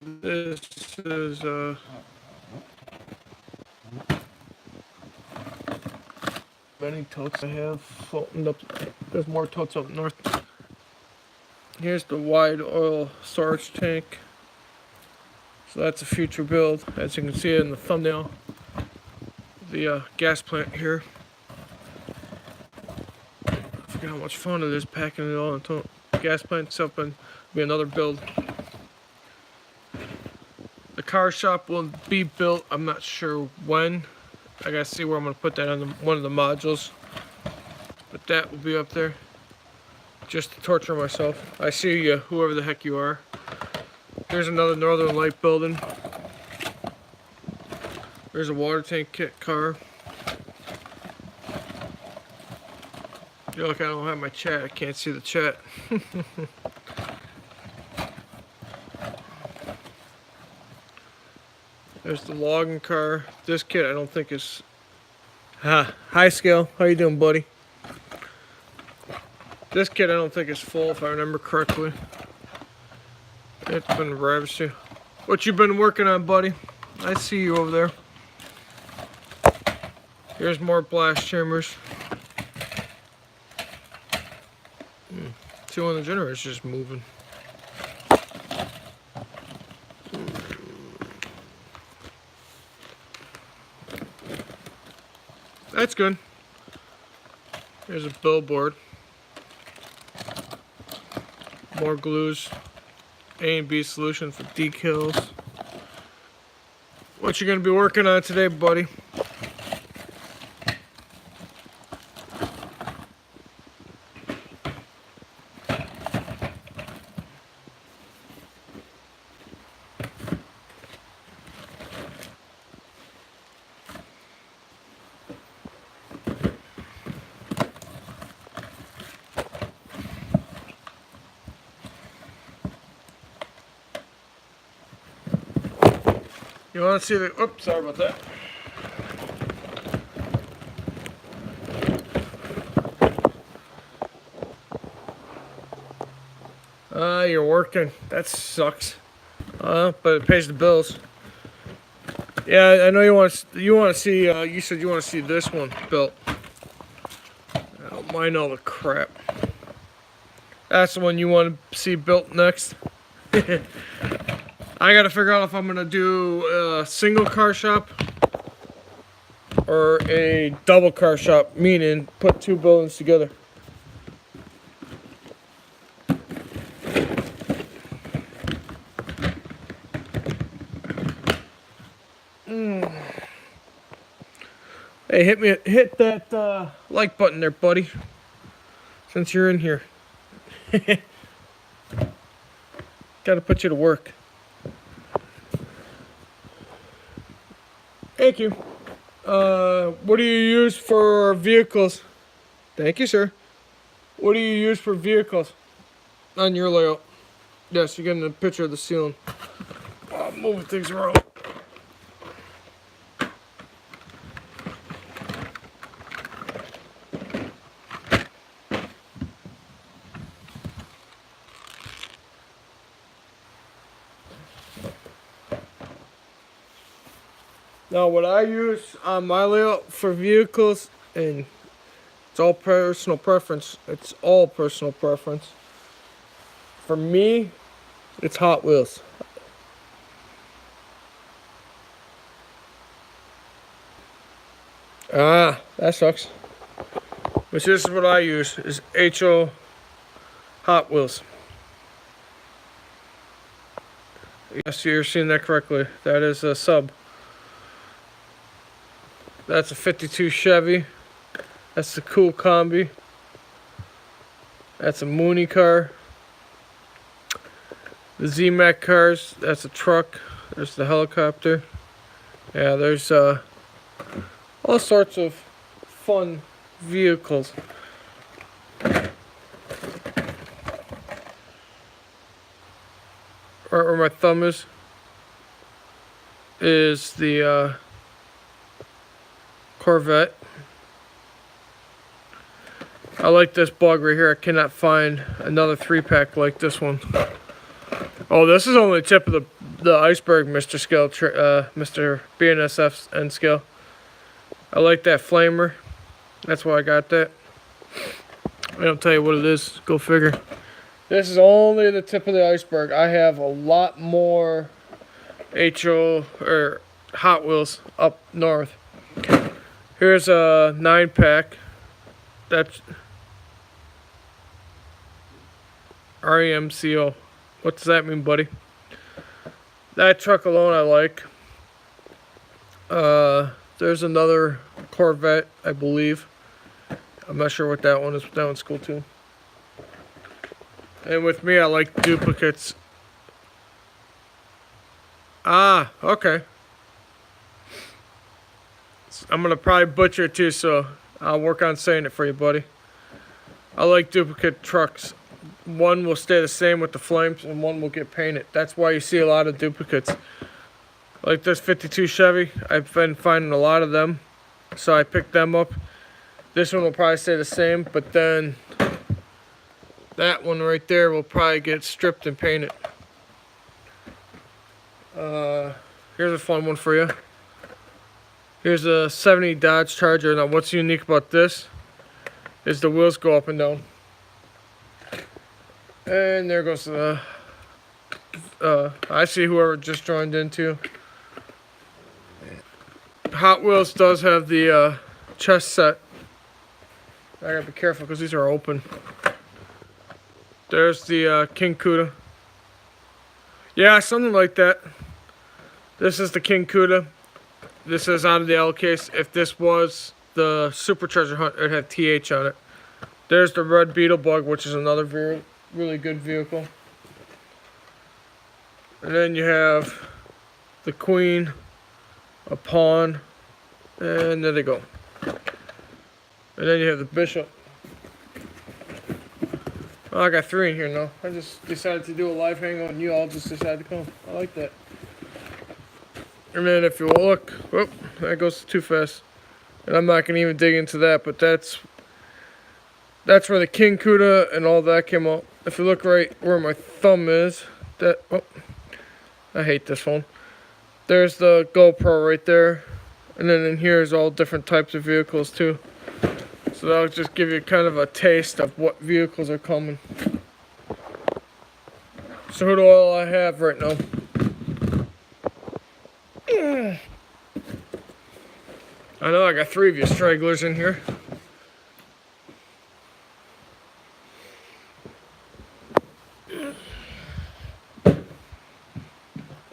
This is many totes I have floating up. There's more totes up north. Here's the wide oil storage tank. So that's a future build, as you can see in the thumbnail. The gas plant here. I forget how much fun it is packing it all into the gas plant itself, and be another build. The car shop will be built. I'm not sure when. I gotta see where I'm gonna put that on one of the modules. But that will be up there. Just to torture myself. I see you, whoever the heck you are. Here's another Northern Light building. There's a water tank kit car. You look, I don't have my chat. I can't see the chat. There's the logging car. This kit I don't think is... Hi Scale, how you doing, buddy? This kit I don't think is full, if I remember correctly. It's been ravaged. What you been working on, buddy? I see you over there. Here's more blast chambers. See, one of the generators just moving. That's good. Here's a billboard. More glues. A and B solution for decals. What you gonna be working on today, buddy? You want to see the... Oops, sorry about that. You're working. That sucks. But it pays the bills. Yeah, I know you want to see. You said you want to see this one built. I don't mind all the crap. That's the one you want to see built next. I gotta figure out if I'm gonna do a single car shop or a double car shop, meaning put two buildings together. Hey, hit that like button there, buddy. Since you're in here, gotta put you to work. Thank you. What do you use for vehicles? Thank you, sir. What do you use for vehicles on your layout? Yes, you're getting a picture of the ceiling. Oh, moving things around. Now, what I use on my layout for vehicles, and it's all personal preference. It's all personal preference. For me, it's Hot Wheels. Ah, that sucks. But this is what I use, is HO Hot Wheels. Yes, you're seeing that correctly. That is a sub. That's a 52 Chevy. That's the cool combi. That's a Mooney car. The Z-Mac cars, that's a truck. There's the helicopter. Yeah, there's all sorts of fun vehicles. Right where my thumb is the Corvette. I like this bug right here. I cannot find another 3-pack like this one. Oh, this is only the tip of the Iceberg Mr. Scale, Mr. BNSF N scale. I like that flamer. That's why I got that. I don't tell you what it is. Go figure. This is only the tip of the iceberg. I have a lot more HO or Hot Wheels up north. Here's a 9-pack. That's REMCO. What does that mean, buddy? That truck alone I like. There's another Corvette, I believe. I'm not sure what that one is, but that one's cool too. And with me, I like duplicates. Ah, okay. I'm gonna probably butcher it too, so I'll work on saying it for you, buddy. I like duplicate trucks. One will stay the same with the flames, and one will get painted. That's why you see a lot of duplicates. Like this 52 Chevy, I've been finding a lot of them, so I picked them up. This one will probably stay the same, but then that one right there will probably get stripped and painted. Here's a fun one for you. Here's a 70 Dodge Charger. Now what's unique about this is the wheels go up and down. And there goes the, I see whoever just joined in too. Hot Wheels does have the chest set. I gotta be careful because these are open. There's the King Cuda. Yeah, something like that. This is the King Cuda. This is out of the L case. If this was the Super Treasure Hunt, it had TH on it. There's the Red Beetle Bug, which is another really good vehicle. And then you have the Queen, a Pawn, and there they go. And then you have the Bishop. Oh, I got 3 in here now. I just decided to do a live hangout and you all just decided to come. I like that. And then if you look, whoop, that goes too fast. And I'm not going to even dig into that, but that's where the King Cuda and all that came out. If you look right where my thumb is, that, oh, I hate this phone. There's the GoPro right there. And then in here is all different types of vehicles too. So that'll just give you kind of a taste of what vehicles are coming. So who do all I have right now? I know I got 3 of you stragglers in here.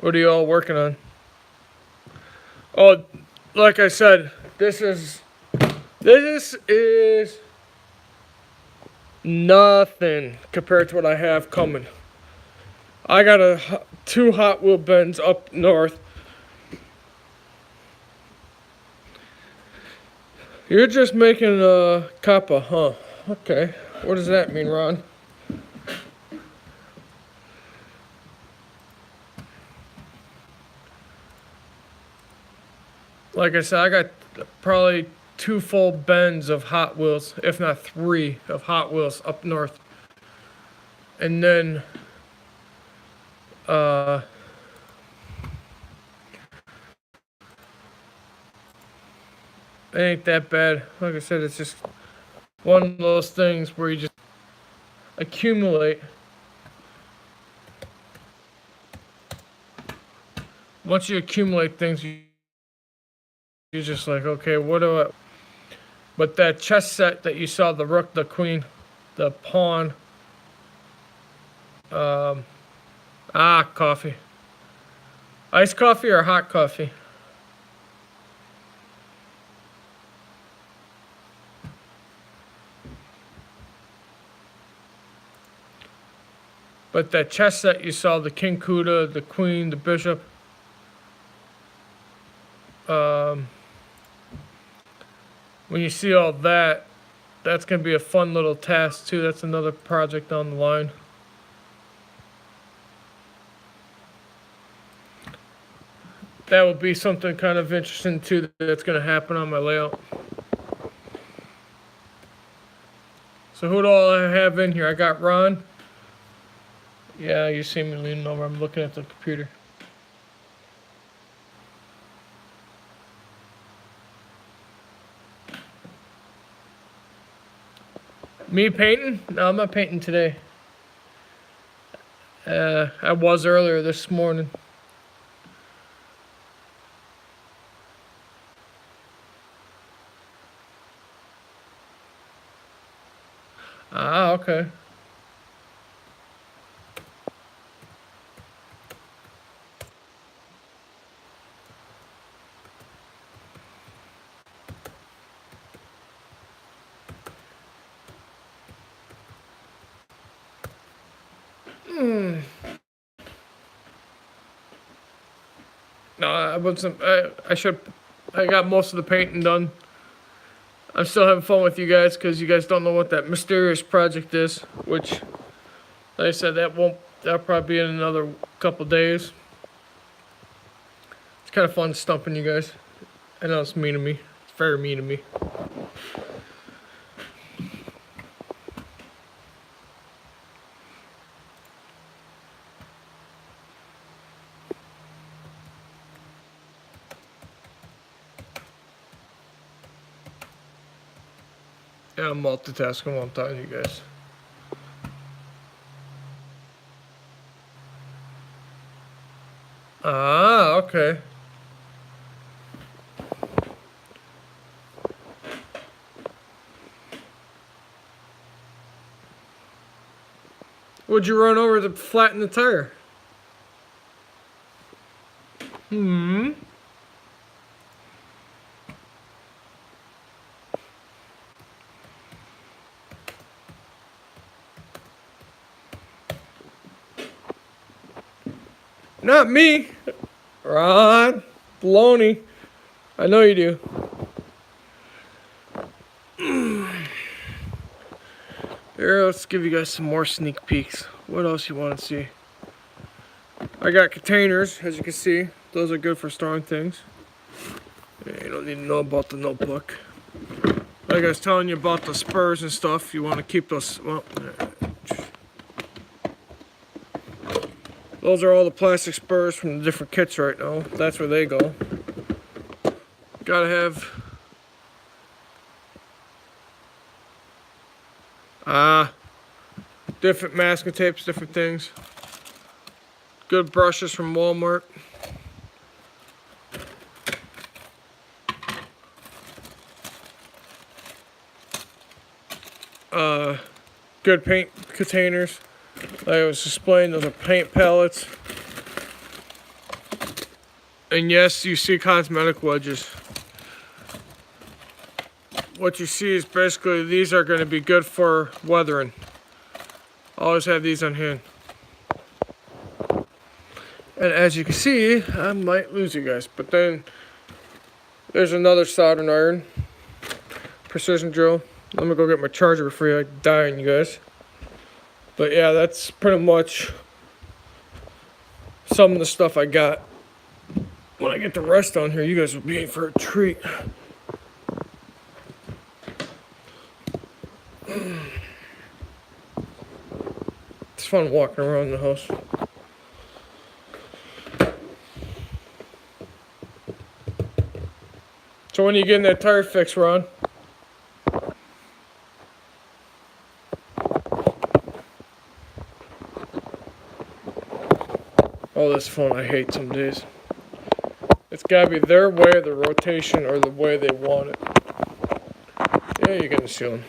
What are you all working on? Oh, like I said, this is nothing compared to what I have coming. I got 2 Hot Wheel bins up north. You're just making a Kappa, huh? Okay. What does that mean, Ron? Like I said, I got probably 2 full bins of Hot Wheels, if not 3 of Hot Wheels up north. And then, it ain't that bad. Like I said, it's just one of those things where you just accumulate. Once you accumulate things, you're just like, okay, what do I... But that chess set that you saw, the Rook, the Queen, the Pawn, coffee. Iced coffee or hot coffee? But that chess set you saw, the King Cuda, the Queen, the Bishop, when you see all that, that's going to be a fun little task too. That's another project on the line. That will be something kind of interesting too that's going to happen on my layout. So who do I have in here? I got Ron. Yeah, you see me leaning over. I'm looking at the computer. Me painting? No, I'm not painting today. I was earlier this morning. Ah, okay. No, I wasn't. I should. I got most of the painting done. I'm still having fun with you guys because you guys don't know what that mysterious project is. Which, like I said, that'll probably be in another couple days. It's kind of fun stumping you guys. I know it's mean of me. It's very mean of me. Yeah, I'm multitasking while I'm talking to you guys. Ah, okay. Would you run over to flatten the tire? Hmm. Not me. Ron. Baloney. I know you do. Here, let's give you guys some more sneak peeks. What else you want to see? I got containers, as you can see. Those are good for storing things. Yeah, you don't need to know about the notebook. Like I was telling you about the spurs and stuff, you want to keep those. Well, those are all the plastic spurs from the different kits right now. That's where they go. Gotta have different masking tapes, different things. Good brushes from Walmart. Good paint containers. Like I was displaying, those are paint pallets. And yes, you see cosmetic wedges. What you see is basically these are going to be good for weathering. Always have these on hand. And as you can see, I might lose you guys. But then there's another soldering iron. Precision drill. Let me go get my charger before I die on you guys. But yeah, that's pretty much some of the stuff I got. When I get the rest on here, you guys will be in for a treat. It's fun walking around the house. So when are you getting that tire fixed, Ron? Oh, this phone I hate some days. It's gotta be their way of the rotation or the way they want it. Yeah, you're getting the ceiling.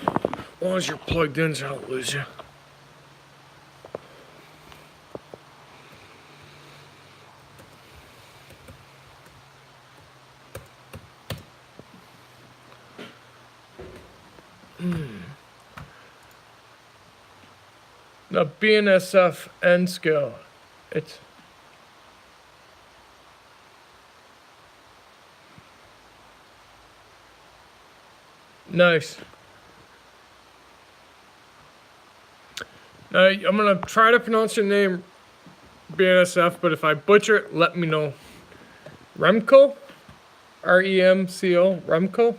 As long as you're plugged in so I don't lose you. The BNSF N scale. It's nice. Now, I'm gonna try to pronounce your name BNSF, but if I butcher it, let me know. Remco? R-E-M-C-O? Remco?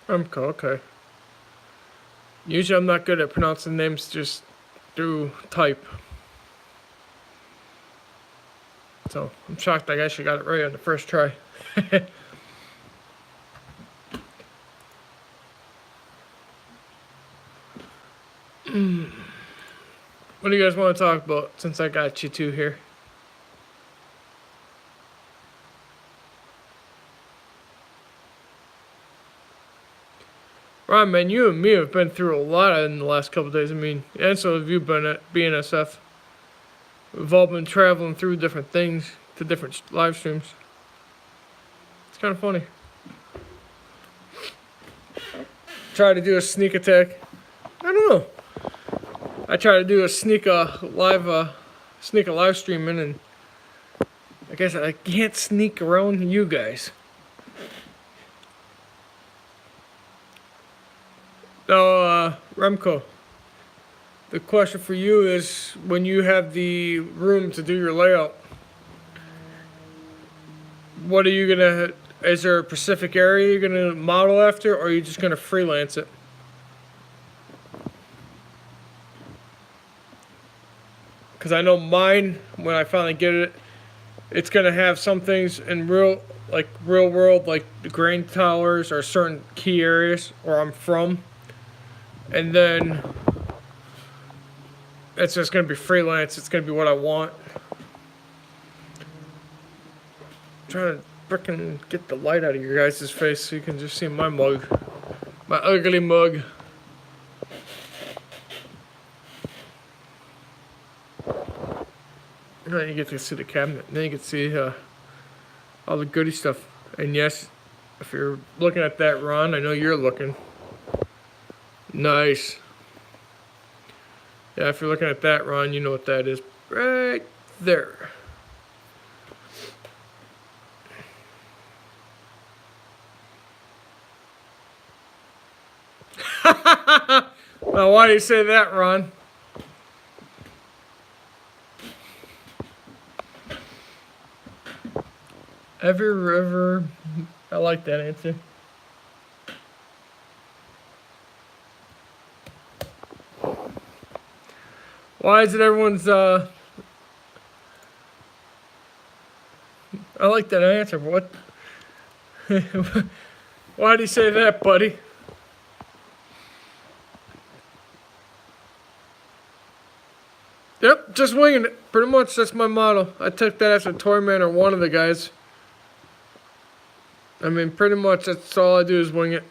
Remco, okay. Usually I'm not good at pronouncing names just through type. So I'm shocked I actually got it right on the first try. What do you guys want to talk about since I got you two here? Ron, man, you and me have been through a lot in the last couple of days. I mean, and so have you been at BNSF. We've all been traveling through different things to different live streams. It's kind of funny. Try to do a sneak attack. I don't know. I try to do a sneak live streaming, and I guess I can't sneak around you guys. Now, Remco, the question for you is, when you have the room to do your layout, what are you gonna? Is there a specific area you're gonna model after, or are you just gonna freelance it? Because I know mine, when I finally get it, it's gonna have some things in real world, like the grain towers or certain key areas where I'm from, and then it's just gonna be freelance. It's gonna be what I want. I'm trying to frickin' get the light out of your guys' face so you can just see my mug, my ugly mug. And then you get to see the cabinet. And then you can see all the goody stuff. And yes, if you're looking at that, Ron, I know you're looking. Nice. Yeah, if you're looking at that, Ron, you know what that is. Right there. Now, why do you say that, Ron? Every river. I like that answer. Why is it everyone's, I like that answer, but what? Why do you say that, buddy? Yep, just winging it. Pretty much, that's my motto. I took that after Toyman or one of the guys. I mean, pretty much, that's all I do is wing it.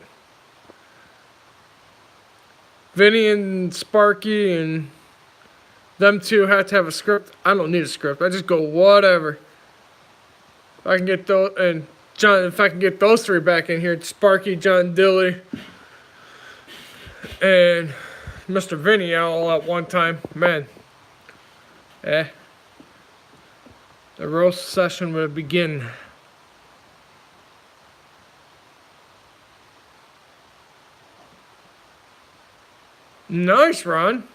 Vinny and Sparky and them two have to have a script. I don't need a script. I just go whatever. If I can get those, and John, if I can get those three back in here, Sparky, John Dilly, and Mr. Vinny all at one time, man. The roast session will begin. Nice, Ron.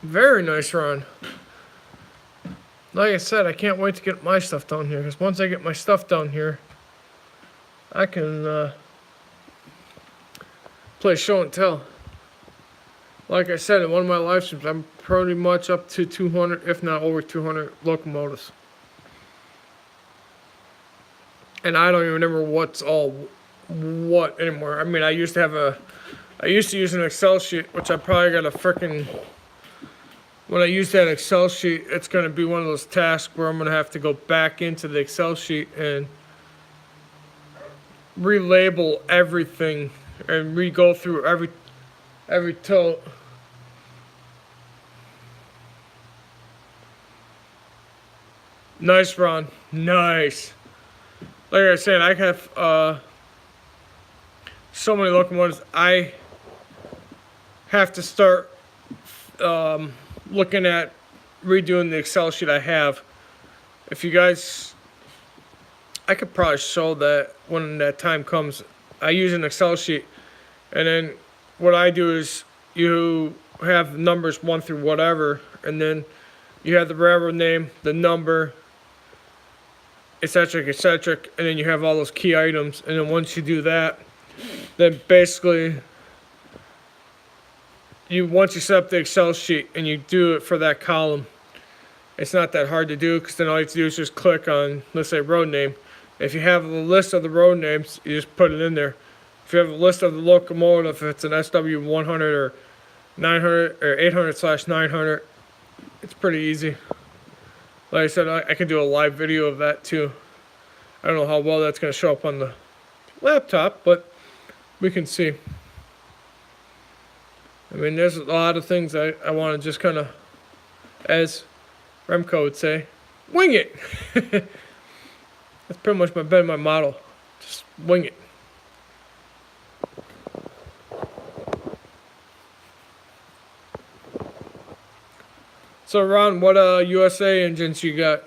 Very nice, Ron. Like I said, I can't wait to get my stuff down here, because once I get my stuff down here, I can play show and tell. Like I said, in one of my live streams, I'm pretty much up to 200, if not over 200 locomotives. And I don't even remember what's all what anymore. I mean, I used to use an Excel sheet, which I probably got a frickin', when I use that Excel sheet, it's going to be one of those tasks where I'm going to have to go back into the Excel sheet and relabel everything and re-go through every tote. Nice, Ron. Nice. Like I said, I have so many locomotives. I have to start looking at redoing the Excel sheet I have. If you guys, I could probably show that when that time comes. I use an Excel sheet, and then what I do is you have numbers 1 through whatever, and then you have the railroad name, the number, etc., etc., and then you have all those key items. And then once you do that, then basically once you set up the Excel sheet and you do it for that column, it's not that hard to do, because then all you have to do is just click on, let's say, road name. If you have a list of the road names, you just put it in there. If you have a list of the locomotive, if it's an SW100 or 900 or 800/900, it's pretty easy. Like I said, I can do a live video of that too. I don't know how well that's going to show up on the laptop, but we can see. I mean, there's a lot of things I want to just kind of, as Remco would say, wing it. That's pretty much been my motto. Just wing it. So Ron, what USA engines you got?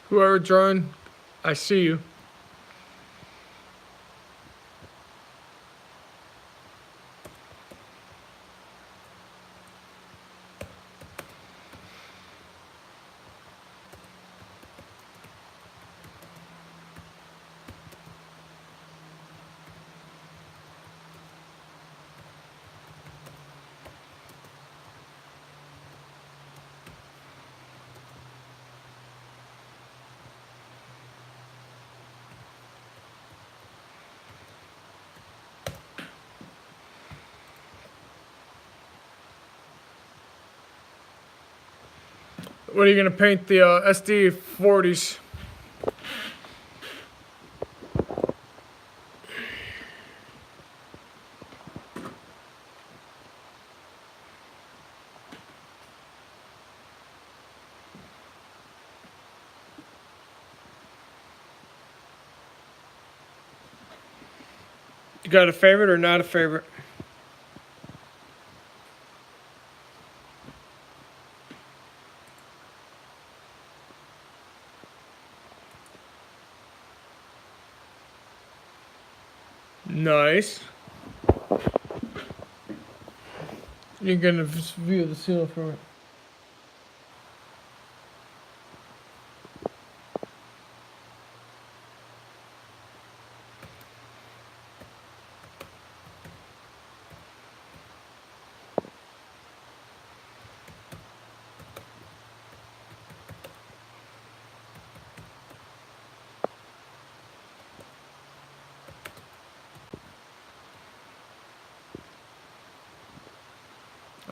Whoever joined, I see you. What are you gonna paint the SD40s? You got a favorite or not a favorite? Nice. You're gonna view the seal from it.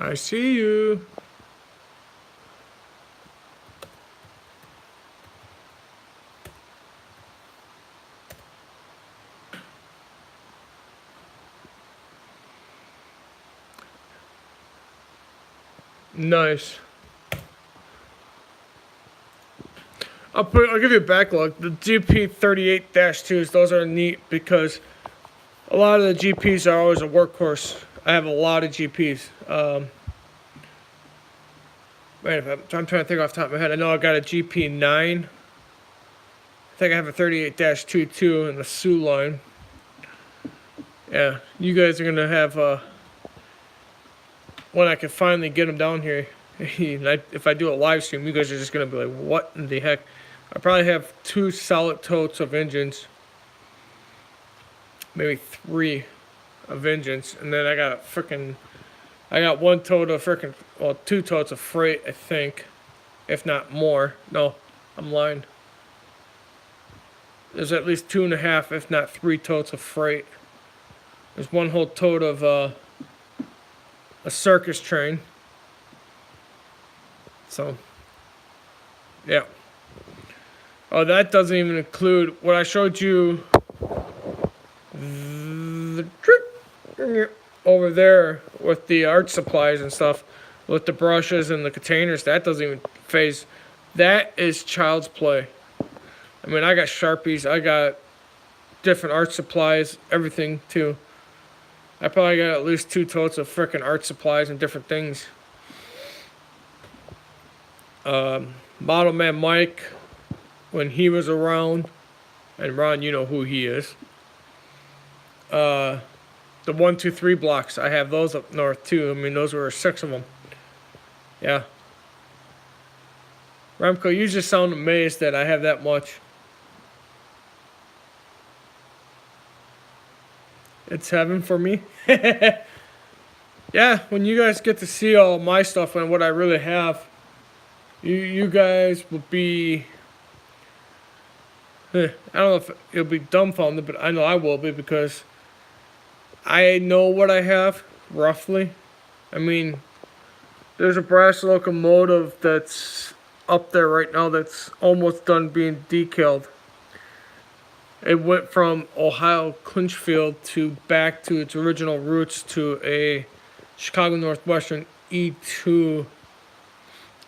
I see you. Nice. I'll give you a backlog. The GP38-2s, those are neat because a lot of the GPs are always a workhorse. I have a lot of GPs. Man, I'm trying to think off the top of my head. I know I got a GP9. I think I have a 38-2 too in the Sioux line. Yeah, you guys are gonna have when I can finally get them down here. If I do a live stream, you guys are just gonna be like, "What in the heck?" I probably have 2 solid totes of engines, maybe 3 of engines, and then I got one tote of 2 totes of freight, I think, if not more. No, I'm lying. There's at least 2.5, if not 3 totes of freight. There's one whole tote of a circus train. So, yeah. Oh, that doesn't even include what I showed you. Over there with the art supplies and stuff, with the brushes and the containers, that doesn't even phase. That is child's play. I mean, I got Sharpies, I got different art supplies, everything too. I probably got at least 2 totes of freaking art supplies and different things. Model Man Mike, when he was around, and Ron, you know who he is. The 123 blocks, I have those up north too. I mean, those were 6 of them. Yeah. Remco, you just sound amazed that I have that much. It's heaven for me. Yeah, when you guys get to see all my stuff and what I really have, you guys will be. I don't know if you'll be dumbfounded, but I know I will be because I know what I have roughly. I mean, there's a brass locomotive that's up there right now that's almost done being decaled. It went from Ohio Clinchfield to back to its original roots to a Chicago Northwestern E2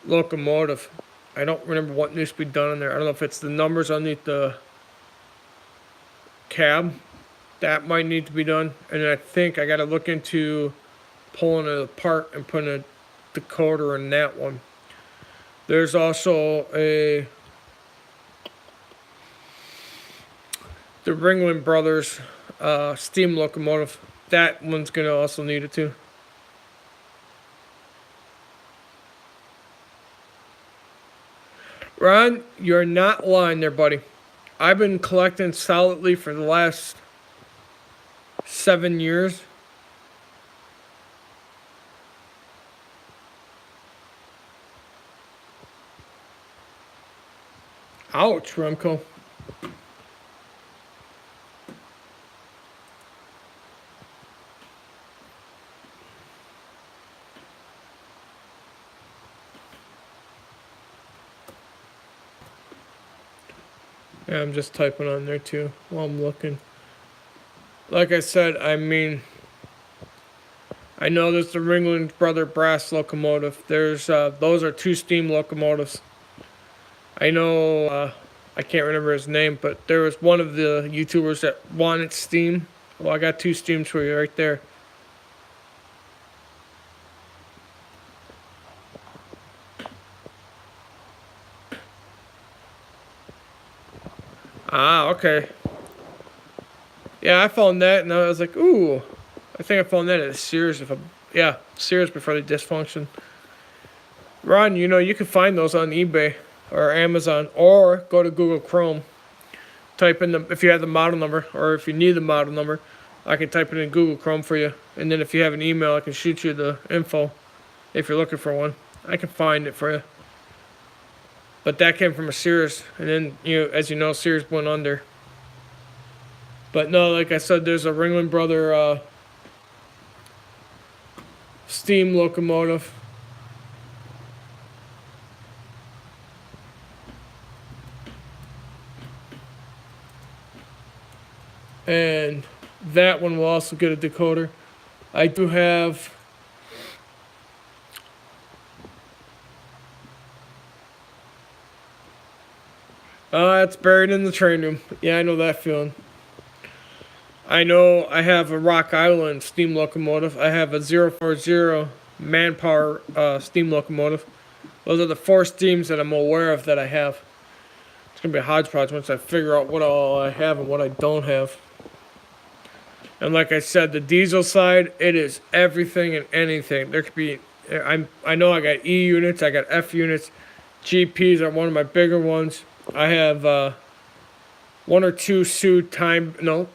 locomotive. I don't remember what needs to be done in there. I don't know if it's the numbers underneath the cab. That might need to be done. And I think I got to look into pulling it apart and putting a decoder in that one. There's also the Ringling Brothers steam locomotive. That one's going to also need it too. Ron, you're not lying there, buddy. I've been collecting solidly for the last 7 years. Ouch, Remco. Yeah, I'm just typing on there too while I'm looking. Like I said, I mean, I know there's the Ringling Brother brass locomotive. There's those are 2 steam locomotives. I know I can't remember his name, but there was one of the YouTubers that wanted steam. Well, I got 2 steams for you right there. Ah, okay. Yeah, I found that, and I was like, ooh. I think I found that at Sears. Sears before the dysfunction. Ron, you know, you can find those on eBay or Amazon, or go to Google Chrome. Type in if you have the model number, or if you need the model number, I can type it in Google Chrome for you. And then if you have an email, I can shoot you the info if you're looking for one. I can find it for you. But that came from a Sears, and then, as you know, Sears went under. But no, like I said, there's a Ringling Brother steam locomotive. And that one will also get a decoder. I do have it's buried in the train room. Yeah, I know that feeling. I know I have a Rock Island steam locomotive. I have a 040 manpower steam locomotive. Those are the 4 steams that I'm aware of that I have. It's going to be a hodgepodge once I figure out what all I have and what I don't have. And like I said, the diesel side, it is everything and anything. There could be, I know I got E units, I got F units. GPs are one of my bigger ones. I have 1 or 2 Sioux time, no.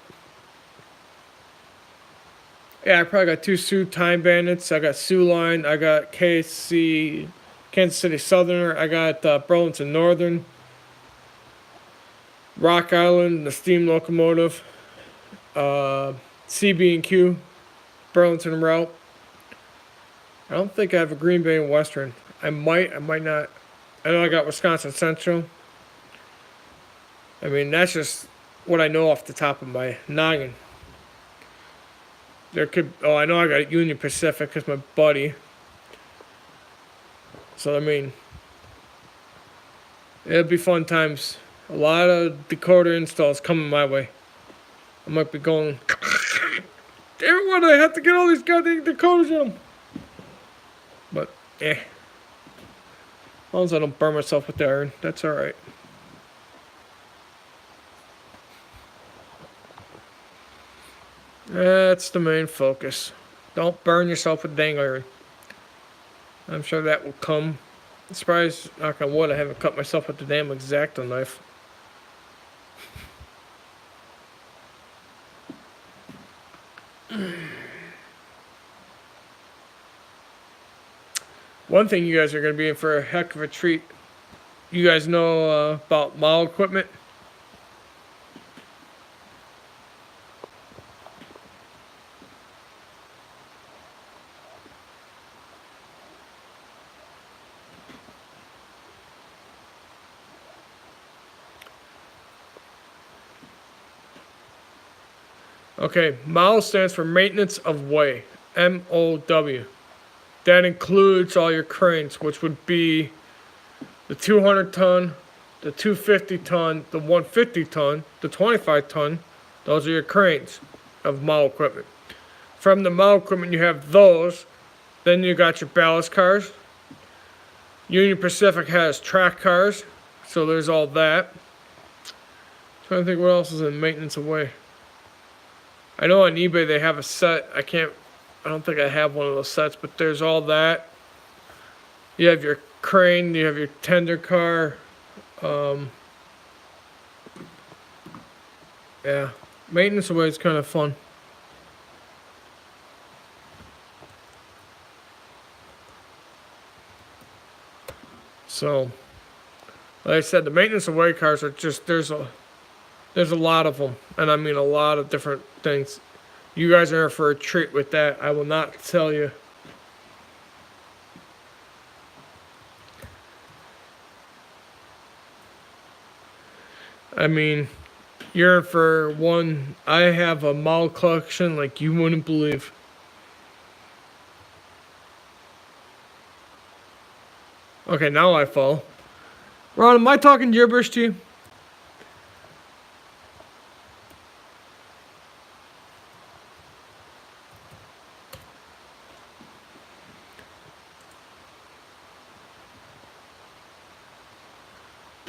Yeah, I probably got 2 Sioux Time Bandits. I got Sioux Line. I got KC, Kansas City Southerner. I got Burlington Northern. Rock Island, the steam locomotive. CB&Q, Burlington Route. I don't think I have a Green Bay and Western. I might not. I know I got Wisconsin Central. I mean, that's just what I know off the top of my noggin. There could, I know I got Union Pacific because my buddy. So, I mean, it'll be fun times A lot of decoder installs coming my way. I might be going, damn it, why do I have to get all these goddamn decoders in them? But, as long as I don't burn myself with the iron, that's alright. That's the main focus. Don't burn yourself with dang iron. I'm sure that will come. I'm surprised, knock on wood, I haven't cut myself with the damn X-Acto knife. One thing you guys are going to be in for a heck of a treat. You guys know about model equipment? Okay, MOW stands for Maintenance of Way. M-O-W. That includes all your cranes, which would be the 200 ton, the 250 ton, the 150 ton, the 25 ton. Those are your cranes of MOW equipment. From the MOW equipment, you have those. Then you got your ballast cars. Union Pacific has track cars, so there's all that. Trying to think what else is in maintenance of way. I know on eBay they have a set. I don't think I have one of those sets, but there's all that. You have your crane, you have your tender car. Yeah, maintenance away is kind of fun. So, like I said, the maintenance away cars are just there's a lot of them, and I mean a lot of different things. You guys are in for a treat with that. I will not tell you. I mean, you're in for one. I have a MOW collection like you wouldn't believe. Okay, now I fall. Ron, am I talking gibberish to you?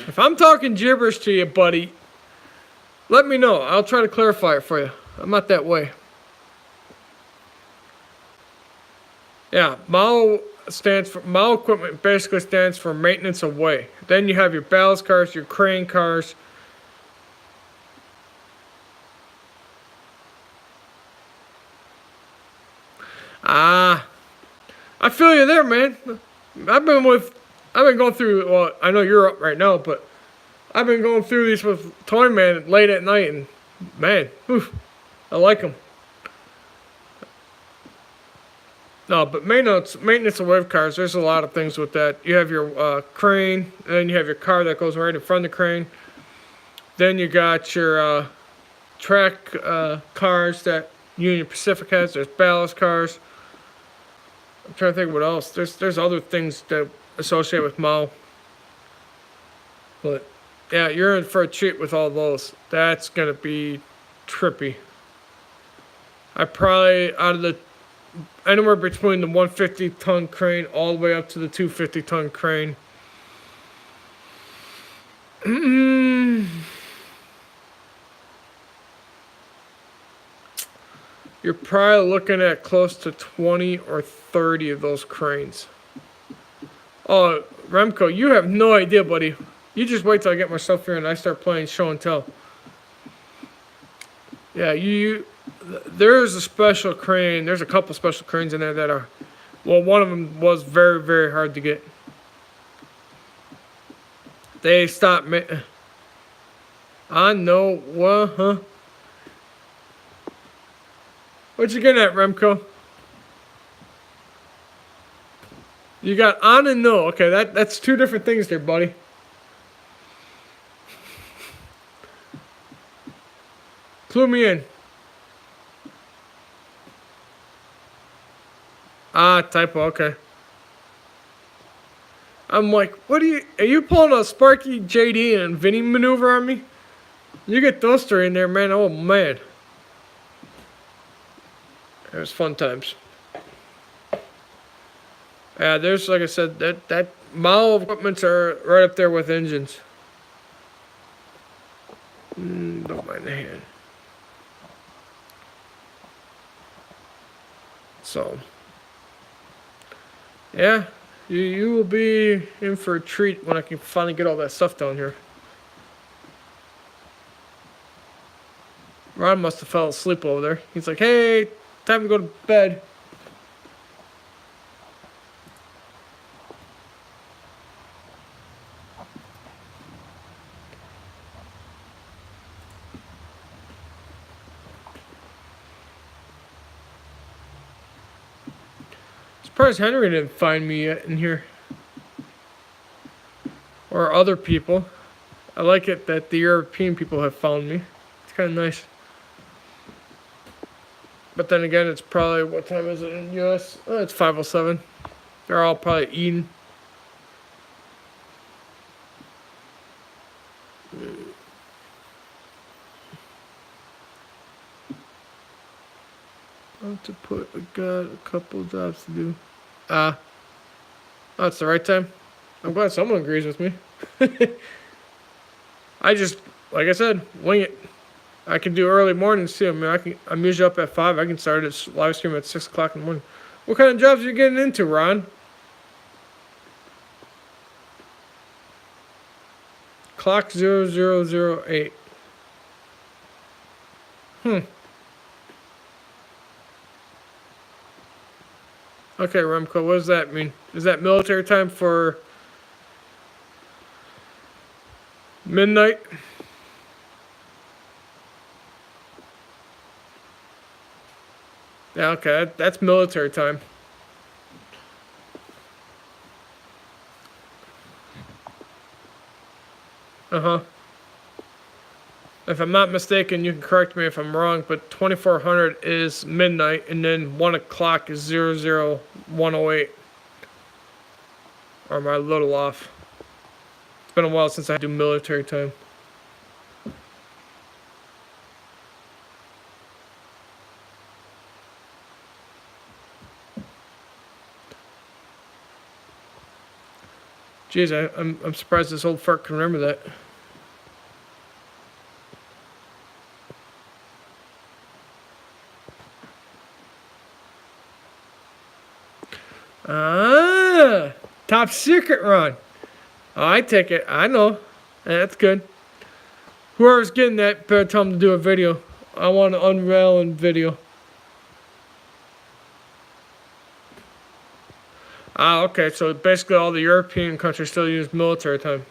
If I'm talking gibberish to you, buddy, let me know. I'll try to clarify it for you. I'm not that way. Yeah, MOW equipment basically stands for maintenance of way. Then you have your ballast cars, your crane cars. I feel you there, man. I've been going through, well, I know you're up right now, but I've been going through these with Toy Man late at night, and man, whew, I like them. No, but maintenance of wave cars, there's a lot of things with that. You have your crane, and then you have your car that goes right in front of the crane. Then you got your track cars that Union Pacific has. There's ballast cars. I'm trying to think what else. There's other things that associate with MOW. But yeah, you're in for a treat with all those. That's gonna be trippy. I probably out of the anywhere between the 150 ton crane all the way up to the 250 ton crane. You're probably looking at close to 20 or 30 of those cranes. Oh, Remco, you have no idea, buddy. You just wait till I get myself here and I start playing show and tell. Yeah, there's a special crane. There's a couple special cranes in there that are, well, one of them was very, very hard to get. They stopped me. I know, what, huh? What you getting at, Remco? You got on and no. Okay, that's two different things there, buddy. Clue me in. Ah, typo, okay. I'm like, are you pulling a Sparky, JD, and Vinny maneuver on me? You get those three in there, man. Oh, man. It was fun times. Yeah, there's, like I said, that model of equipments are right up there with engines. Don't mind the hand. So, yeah, you will be in for a treat when I can finally get all that stuff down here. Ron must have fell asleep over there. He's like, hey, time to go to bed. Surprised Henry didn't find me yet in here. Or other people. I like it that the European people have found me. It's kind of nice. But then again, it's probably, what time is it in the US? Oh, it's 5:07. They're all probably eating. What to put? We got a couple jobs to do. Oh, it's the right time. I'm glad someone agrees with me. I just, like I said, wing it. I can do early mornings too. I mean, I'm usually up at 5. I can start this live stream at 6 o'clock in the morning. What kind of jobs are you getting into, Ron? Clock 0008. Okay, Remco, what does that mean? Is that military time for midnight? Yeah, okay, that's military time. Uh-huh. If I'm not mistaken, you can correct me if I'm wrong, but 2400 is midnight, and then 1 o'clock is 00108. Or am I a little off? It's been a while since I do military time. Jeez, I'm surprised this old fart can remember that. Ah, top secret, Ron. Oh, I take it. I know. That's good. Whoever's getting that, better tell them to do a video. I want an unveiling video. Ah, okay. So basically all the European countries still use military time.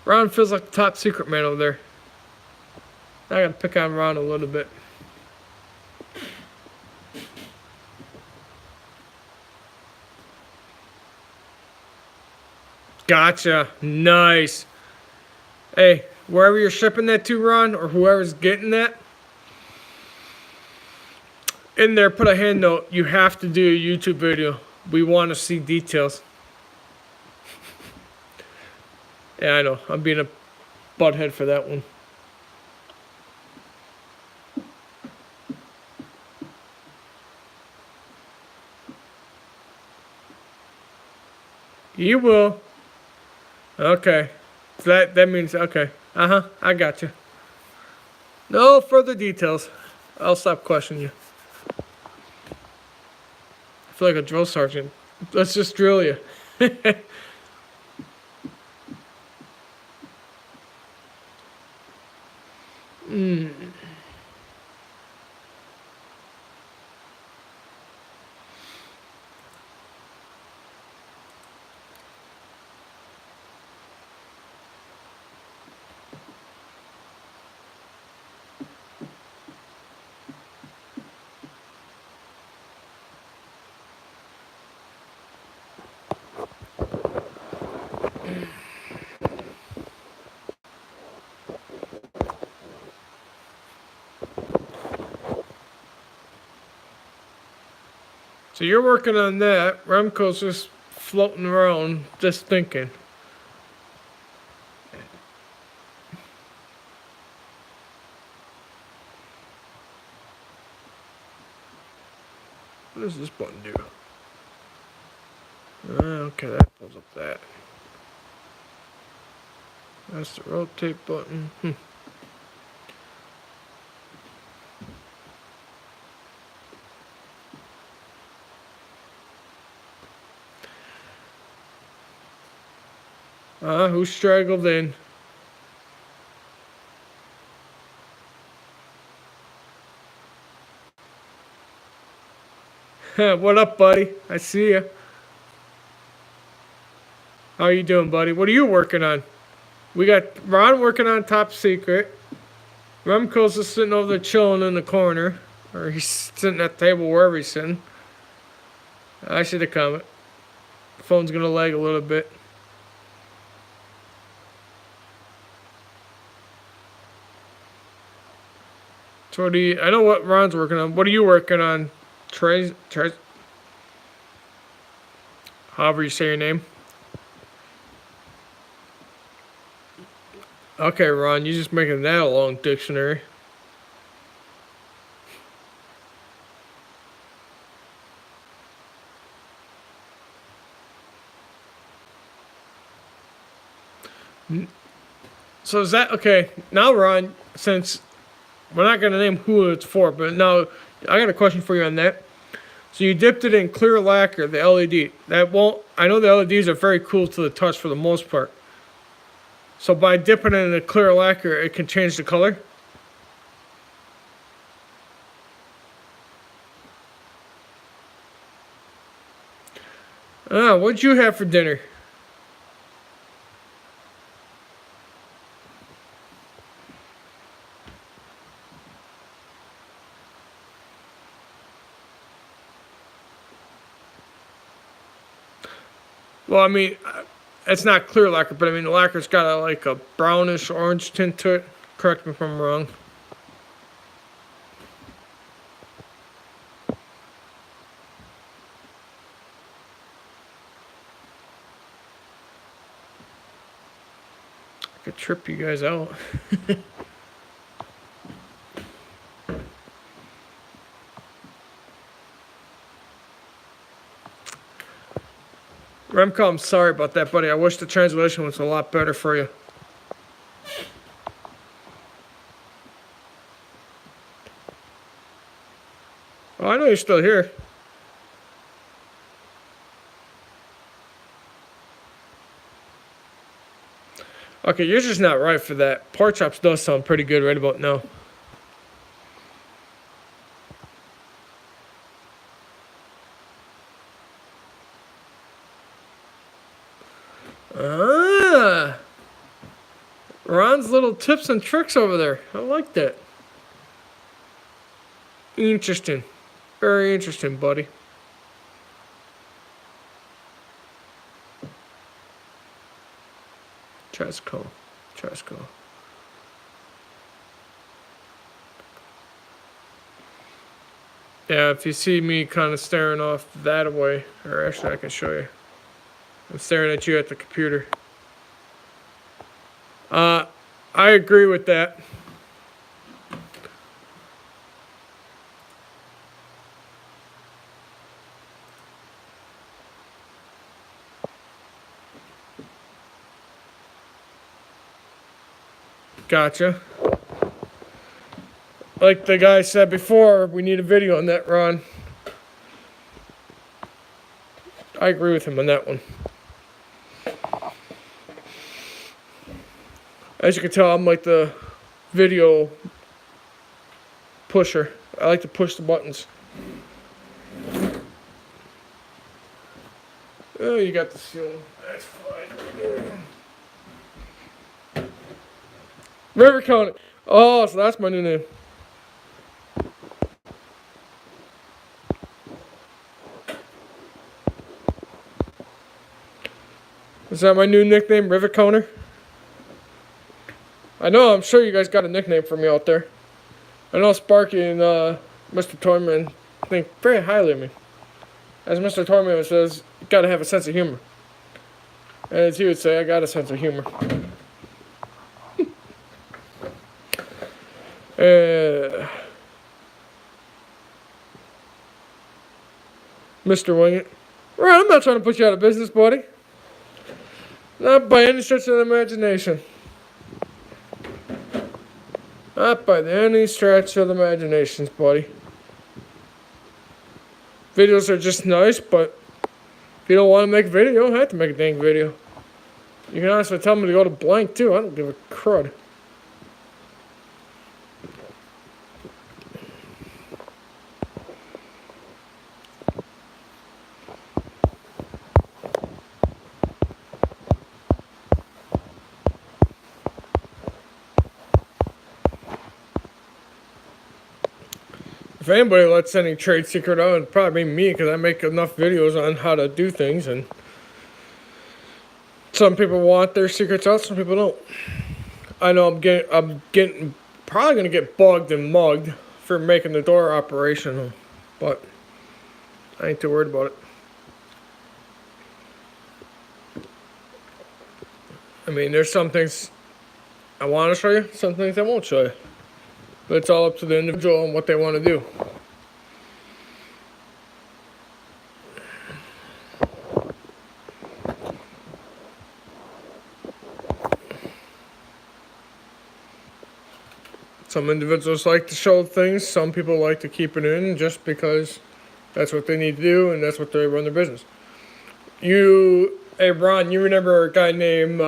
Ron feels like the top secret man over there. I gotta pick on Ron a little bit. Gotcha. Nice. Hey, wherever you're shipping that to, Ron, or whoever's getting that, in there, put a hand note. You have to do a YouTube video. We want to see details. Yeah, I know. I'm being a butthead for that one. You will. Okay. So that means, okay. Uh-huh. I got you. No further details. I'll stop questioning you. I feel like a drill sergeant. Let's just drill you. So you're working on that. Remco's just floating around, just thinking. What does this button do? Okay, that pulls up that. That's the rotate button. Who straggled in? What up, buddy? I see ya. How you doing, buddy? What are you working on? We got Ron working on Top Secret. Remco's just sitting over there chilling in the corner. Or he's sitting at the table, wherever he's sitting. I see the comment. The phone's gonna lag a little bit. So what do you... I know what Ron's working on. What are you working on? However you say your name. Okay, Ron, you're just making that a long dictionary. So is that... Okay, now Ron, since we're not going to name who it's for, but now I got a question for you on that. So you dipped it in clear lacquer, the LED. That won't... I know the LEDs are very cool to the touch for the most part. So by dipping it in the clear lacquer, it can change the color? What'd you have for dinner? Well, I mean, it's not clear lacquer, but I mean, the lacquer's got like a brownish orange tint to it. Correct me if I'm wrong. I could trip you guys out. Remco, I'm sorry about that, buddy. I wish the translation was a lot better for you. Oh, I know you're still here. Okay, you're just not right for that. Pork chops does sound pretty good right about now. Ron's little tips and tricks over there. I like that. Interesting. Very interesting, buddy. Chesco. Yeah, if you see me kind of staring off that way, or actually I can show you. I'm staring at you at the computer. I agree with that. Gotcha. Like the guy said before, we need a video on that, Ron. I agree with him on that one. As you can tell, I'm like the video pusher. I like to push the buttons. Oh, you got the ceiling. That's fine. River County. Oh, so that's my new name. Is that my new nickname, River Coner? I know, I'm sure you guys got a nickname for me out there. I know Sparky and Mr. Toyman think very highly of me. As Mr. Tormio says, you gotta have a sense of humor. And as he would say, I got a sense of humor. Mr. Wing It. Right, I'm not trying to put you out of business, buddy. Not by any stretch of the imagination. Not by any stretch of the imagination, buddy. Videos are just nice, but if you don't want to make a video, you don't have to make a dang video. You can honestly tell me to go to blank, too. I don't give a crud. If anybody lets any trade secret out, it'd probably be me, because I make enough videos on how to do things, and some people want their secrets out, some people don't. I know I'm getting probably gonna get bugged and mugged for making the door operational, but I ain't too worried about it. I mean, there's some things I want to show you, some things I won't show you. But it's all up to the individual and what they want to do. Some individuals like to show things, some people like to keep it in just because that's what they need to do and that's what they run their business. Hey Ron, you remember a guy named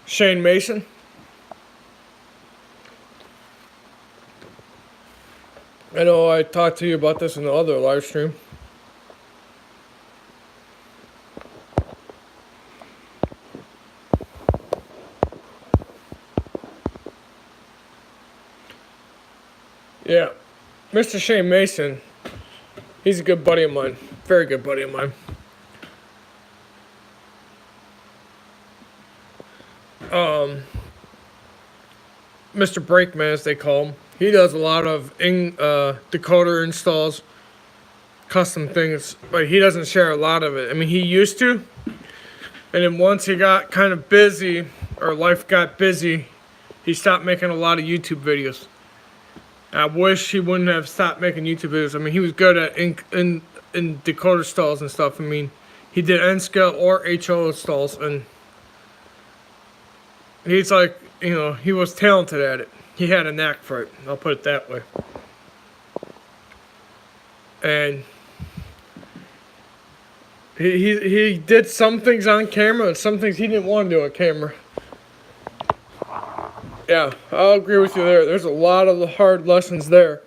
Shane Mason? I know I talked to you about this in the other live stream. Yeah, Mr. Shane Mason, he's a good buddy of mine, very good buddy of mine. Mr. Brakeman, as they call him. He does a lot of decoder installs, custom things, but he doesn't share a lot of it. I mean, he used to, and then once he got kind of busy, or life got busy, he stopped making a lot of YouTube videos. I wish he wouldn't have stopped making YouTube videos. I mean, he was good at in decoder stalls and stuff. I mean, he did N-scale or HO installs, and he's like, you know, he was talented at it. He had a knack for it, I'll put it that way. And he did some things on camera and some things he didn't want to do on camera. Yeah, I'll agree with you there. There's a lot of the hard lessons there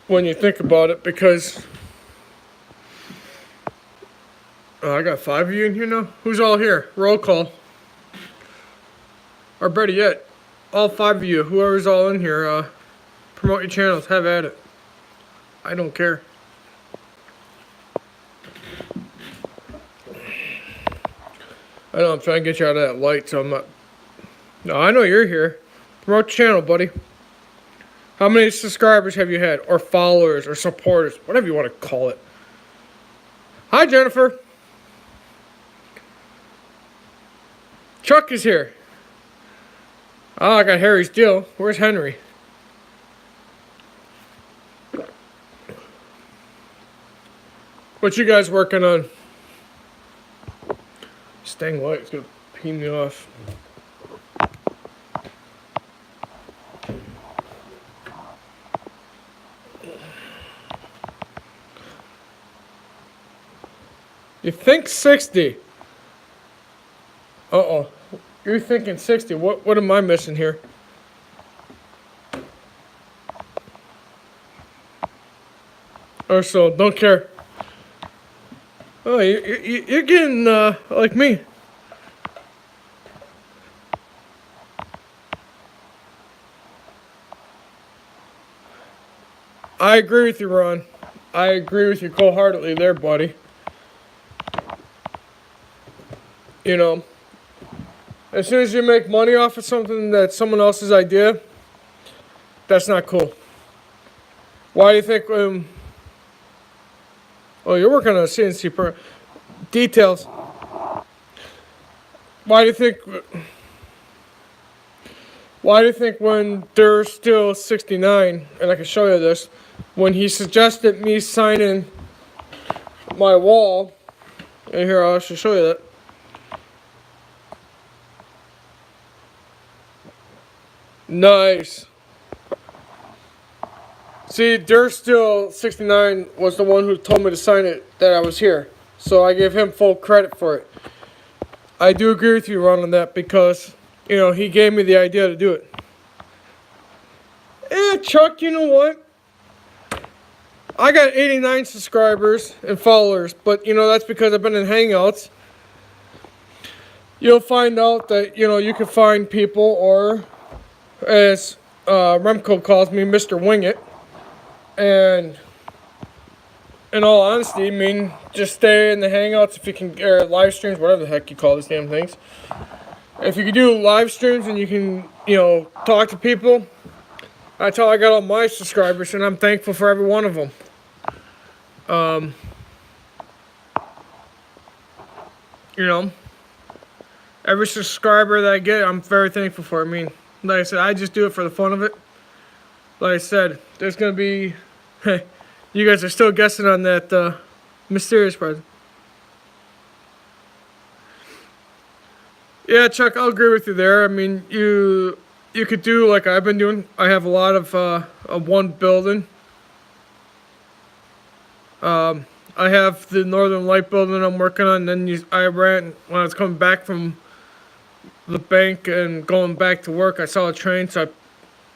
when you think about it, because I got 5 of you in here now. Who's all here? Roll call. Or better yet, all 5 of you, whoever's all in here, promote your channels, have at it. I don't care. I know I'm trying to get you out of that light, so I'm not. No, I know you're here. Promote your channel, buddy. How many subscribers have you had? Or followers, or supporters, whatever you want to call it. Hi, Jennifer. Chuck is here. Oh, I got Harry's deal. Where's Henry? What you guys working on? Staying light, it's gonna pee me off. You think 60? Uh-oh. You're thinking 60. What am I missing here? Or so, don't care. Oh, you're getting, like me. I agree with you, Ron. I agree with you wholeheartedly there, buddy. You know, as soon as you make money off of something that's someone else's idea, that's not cool. Why do you think Oh, you're working on a CNC per details. Why do you think? Why do you think when there's still 69, and I can show you this, when he suggested me signing my wall, and here I'll actually show you that. Nice. See, there's still 69 was the one who told me to sign it that I was here, so I give him full credit for it. I do agree with you, Ron, on that because he gave me the idea to do it. Chuck, you know what? I got 89 subscribers and followers, but that's because I've been in Hangouts. You'll find out that you can find people, or as Remco calls me, Mr. Wing It. And in all honesty, I mean, just stay in the Hangouts if you can, or live streams, whatever the heck you call these damn things. If you can do live streams and you can, talk to people, that's how I got all my subscribers, and I'm thankful for every one of them. Every subscriber that I get, I'm very thankful for. I mean, like I said, I just do it for the fun of it. Like I said, there's gonna be, you guys are still guessing on that mysterious present. Yeah, Chuck, I'll agree with you there. I mean, you could do like I've been doing. I have a lot of one building. I have the Northern Light building I'm working on. Then I ran when I was coming back from the bank and going back to work. I saw a train, so I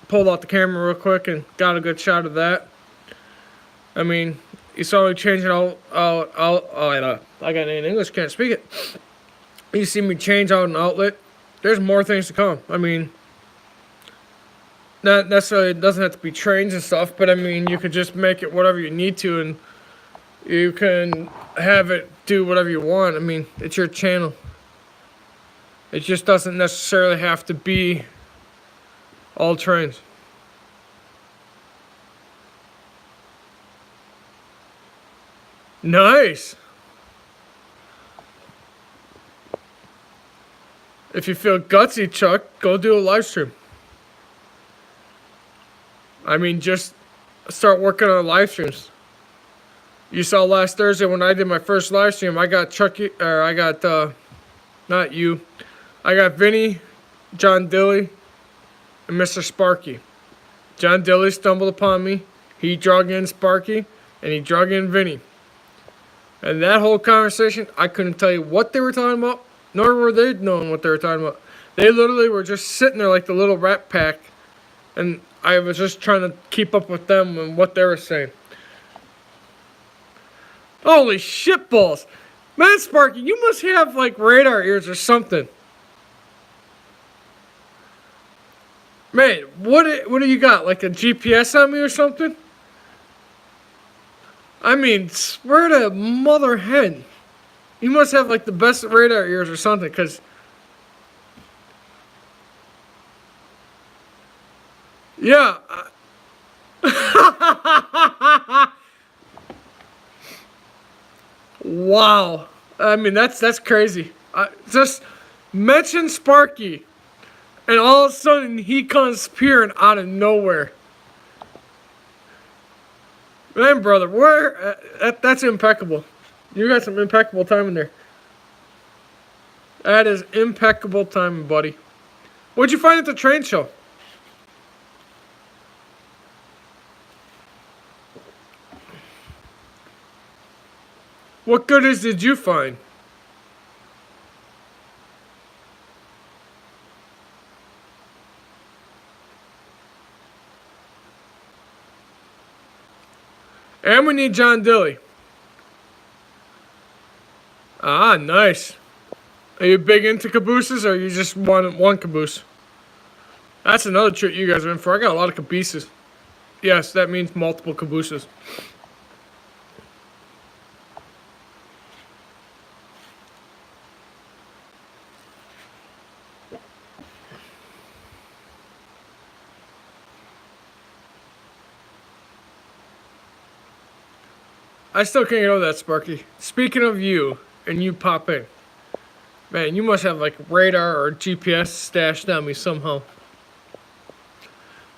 pulled out the camera real quick and got a good shot of that. I mean, you saw me changing out. I got it in English, can't speak it. You see me change out an outlet. There's more things to come. I mean, not necessarily, it doesn't have to be trains and stuff, but I mean, you could just make it whatever you need to, and you can have it do whatever you want. I mean, it's your channel. It just doesn't necessarily have to be all trains. Nice. If you feel gutsy, Chuck, go do a live stream. I mean, just start working on live streams. You saw last Thursday when I did my first live stream, I got Chucky, or I got, not you. I got Vinny, John Dilly, and Mr. Sparky. John Dilly stumbled upon me. He drug in Sparky, and he drug in Vinny. And that whole conversation, I couldn't tell you what they were talking about, nor were they knowing what they were talking about. They literally were just sitting there like the little rat pack, and I was just trying to keep up with them and what they were saying. Holy shit balls. Man, Sparky, you must have like radar ears or something. Man, what do you got? Like a GPS on me or something? I mean, swear to mother hen. You must have like the best radar ears or something, because yeah. Wow. I mean, that's crazy. Just mention Sparky, and all of a sudden he comes appearing out of nowhere. Man, brother, that's impeccable. You got some impeccable timing there. That is impeccable timing, buddy. What'd you find at the train show? What goodies did you find? And we need John Dilly. Ah, nice. Are you big into cabooses, or you just want one caboose? That's another treat you guys are in for. I got a lot of cabooses. Yes, that means multiple cabooses. I still can't get over that, Sparky. Speaking of you, and you pop in. Man, you must have like radar or GPS stashed on me somehow.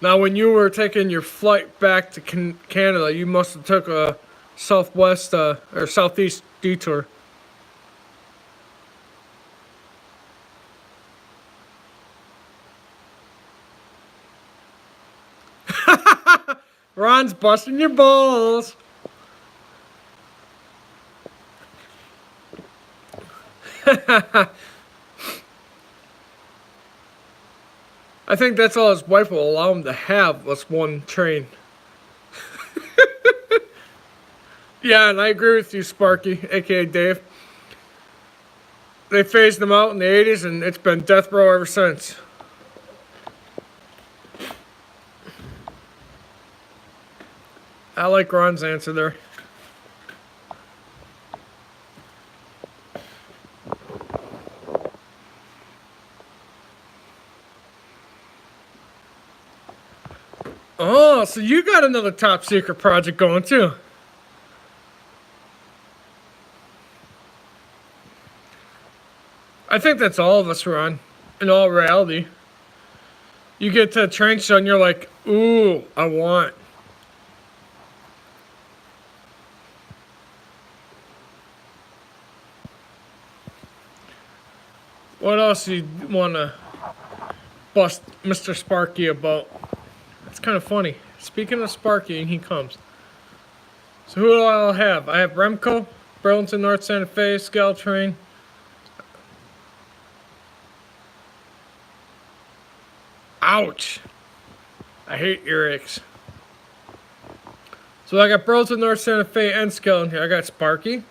Now, when you were taking your flight back to Canada, you must have took a southwest or southeast detour. Ron's busting your balls. I think that's all his wife will allow him to have was one train. Yeah, and I agree with you, Sparky, aka Dave. They phased him out in the 80s, and it's been death row ever since. I like Ron's answer there. Oh, so you got another top secret project going too. I think that's all of us, Ron. In all reality, you get to a train show and you're like, ooh, I want. What else do you want to bust Mr. Sparky about? It's kind of funny. Speaking of Sparky, and he comes. So who do I have? I have Remco, Burlington North Santa Fe, Scaltrain. Ouch! I hate earaches. So I got Burlington North Santa Fe and Skell in here. I got Sparky.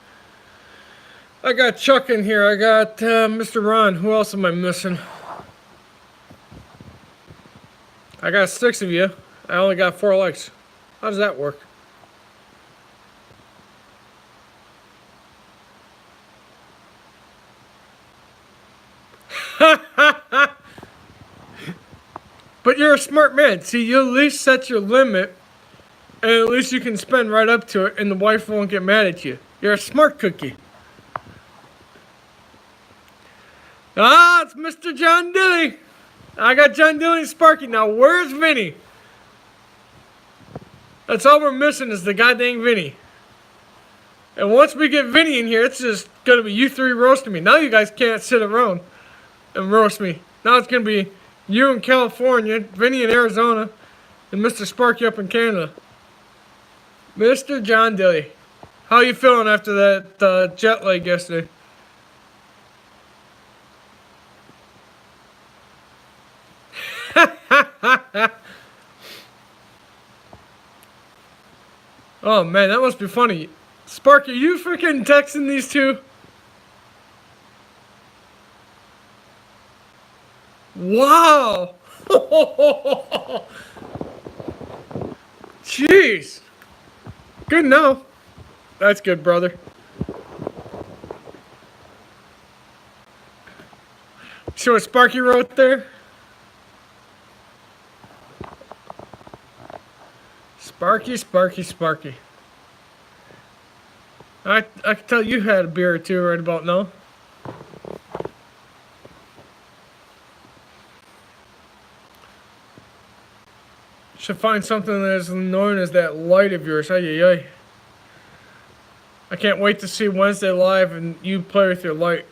I got Chuck in here. I got Mr. Ron. Who else am I missing? I got 6 of you. I only got 4 likes. How does that work? But you're a smart man. See, you at least set your limit, and at least you can spend right up to it, and the wife won't get mad at you. You're a smart cookie. Ah, it's Mr. John Dilly. I got John Dilly and Sparky. Now, where's Vinny? That's all we're missing is the goddamn Vinny. And once we get Vinny in here, it's just going to be you 3 roasting me. Now you guys can't sit around and roast me. Now it's going to be you in California, Vinny in Arizona, and Mr. Sparky up in Canada. Mr. John Dilly, how you feeling after that jet lag yesterday? Oh man, that must be funny. Sparky, are you freaking texting these two? Wow! Jeez! Good now. That's good, brother. See what Sparky wrote there? Sparky, Sparky, Sparky. I can tell you had a beer or two right about now. Should find something as annoying as that light of yours. Ay, ay, ay. I can't wait to see Wednesday live and you play with your light.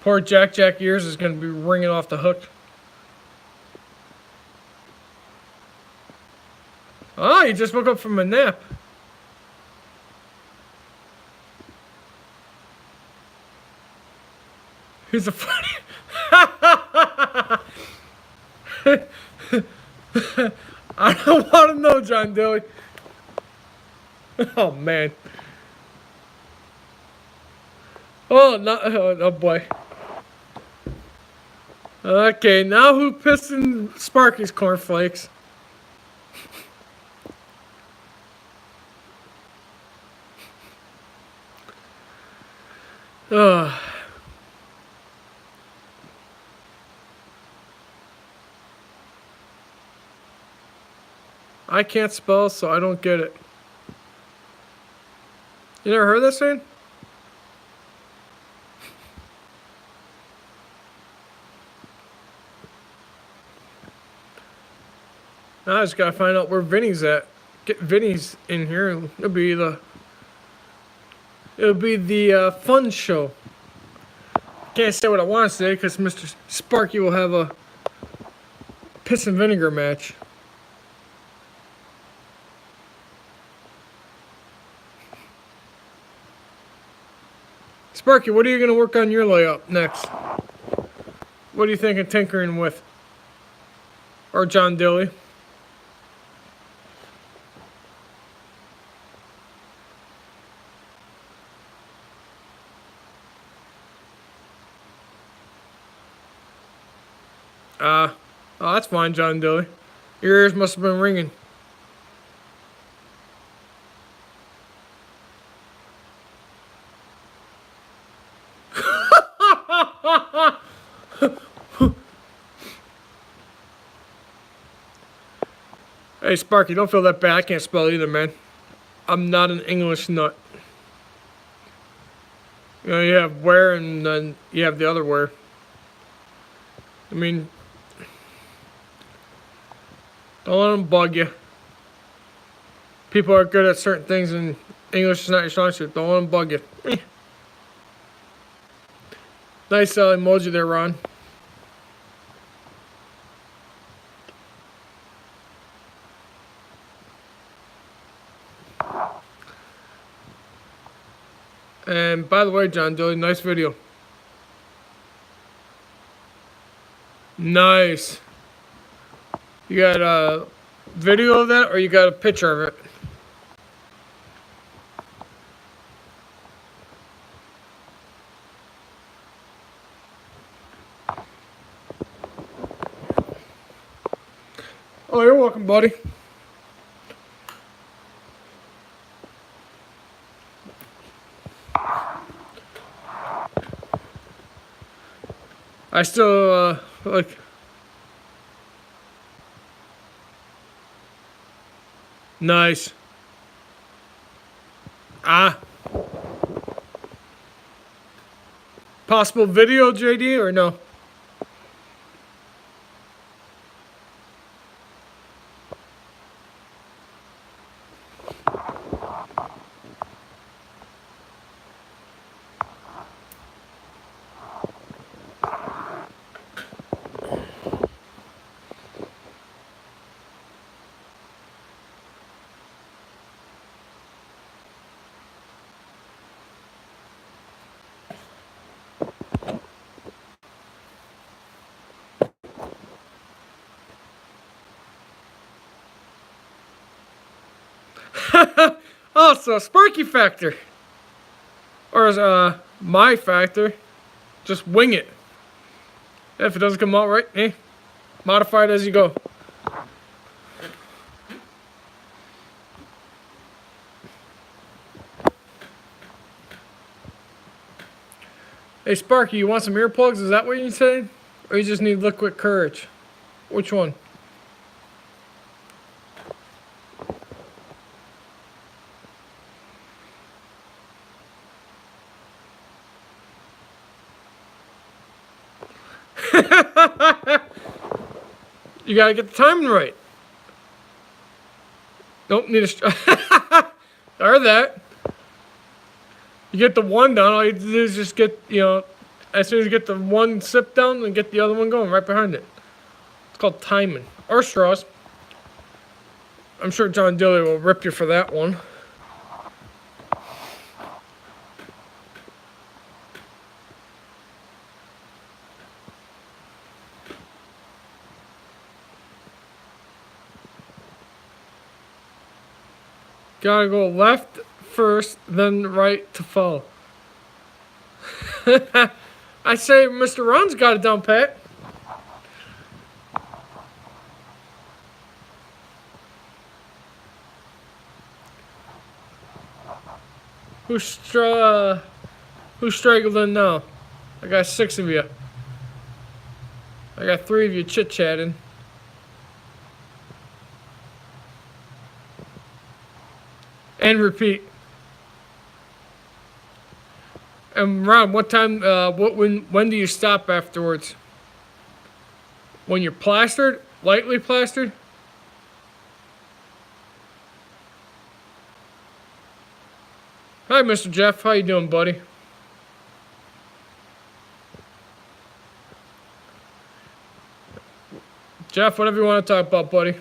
Poor Jack ears is going to be ringing off the hook. Ah, you just woke up from a nap. He's a funny. I don't want to know, John Dilly. Oh man. Oh no! Oh boy. Okay, now who pissed in Sparky's cornflakes? Ugh. I can't spell, so I don't get it. You never heard that saying? Now I just gotta find out where Vinny's at. Get Vinny's in here. It'll be the fun show. Can't say what I want to say because Mr. Sparky will have a piss and vinegar match. Sparky, what are you gonna work on your layup next? What are you thinking tinkering with? Or John Dilly? Oh, that's fine, John Dilly. Your ears must have been ringing. Hey, Sparky, don't feel that bad. I can't spell either, man. I'm not an English nut. You know, you have where and then you have the other where. I mean, don't let them bug you. People are good at certain things and English is not your strong suit. Don't let them bug you. Nice emoji there, Ron. And by the way, John Dilly, nice video. Nice. You got a video of that or you got a picture of it? Oh, you're welcome, buddy. I still, like... Nice. Possible video, JD, or no? Oh, so Sparky Factor. Or my factor. Just wing it. If it doesn't come out right, modify it as you go. Hey Sparky, you want some earplugs? Is that what you say? Or you just need liquid courage? Which one? You gotta get the timing right. Nope, need a or that. You get the one down, all you do is just get, as soon as you get the one sip down, and get the other one going right behind it. It's called timing. Or straws. I'm sure John Dilly will rip you for that one. Gotta go left first, then right to follow. I say Mr. Ron's got it down pat. Who's straggled in now? I got 6 of you. I got 3 of you chit-chatting. And repeat. And Ron, what time? When do you stop afterwards? When you're plastered, lightly plastered. Hi, Mr. Jeff. How you doing, buddy? Jeff, whatever you want to talk about, buddy.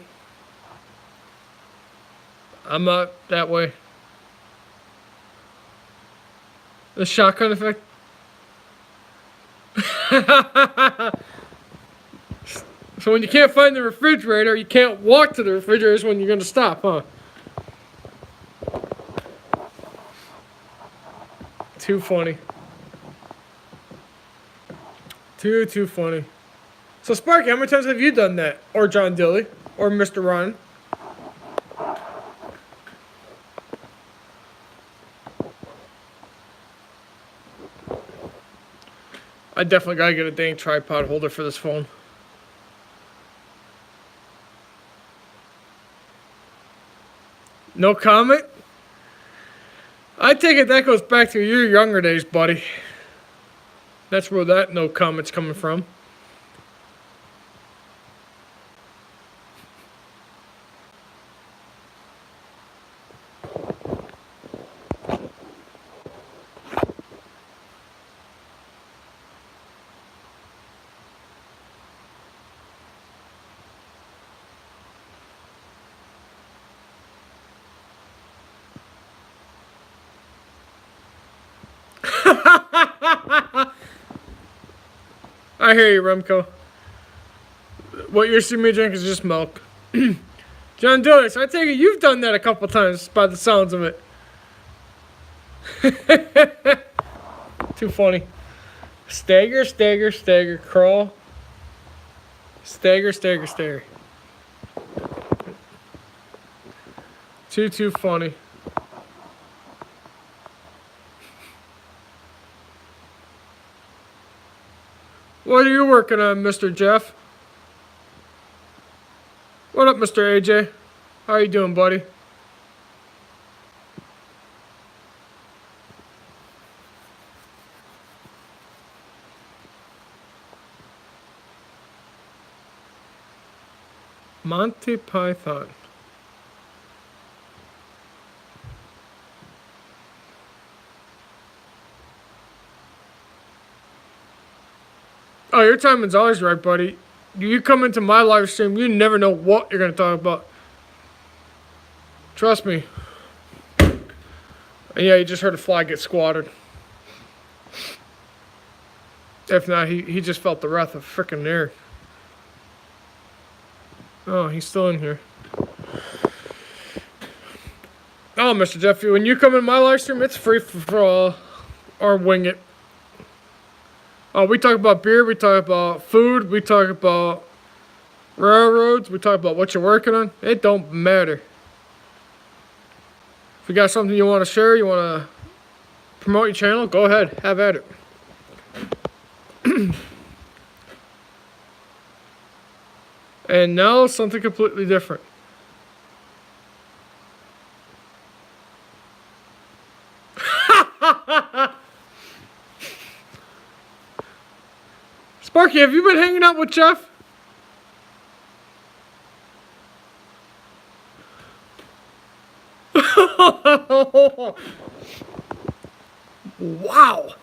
I'm not that way. The shotgun effect. So when you can't find the refrigerator, you can't walk to the refrigerator is when you're gonna stop, huh? Too funny. Too funny. So Sparky, how many times have you done that? Or John Dilly? Or Mr. Ron? I definitely gotta get a dang tripod holder for this phone. No comment? I take it that goes back to your younger days, buddy. That's where that no comment's coming from. I hear you, Remco. What you're seeing me drink is just milk. John Dillis, I take it you've done that a couple times by the sounds of it. Too funny. Stagger, stagger, stagger, crawl. Stagger, stagger, stagger. Too funny. What are you working on, Mr. Jeff? What up, Mr. AJ? How you doing, buddy? Monty Python. Oh, your timing's always right, buddy. You come into my live stream, you never know what you're going to talk about. Trust me. And yeah, you just heard a fly get squatted. If not, he just felt the wrath of frickin' air. Oh, he's still in here. Oh, Mr. Jeffy, when you come in my live stream, it's free for all. Or wing it. Oh, we talk about beer, we talk about food, we talk about railroads, we talk about what you're working on. It don't matter. If you got something you want to share, you want to promote your channel, go ahead, have at it. And now something completely different. Sparky, have you been hanging out with Jeff? Wow.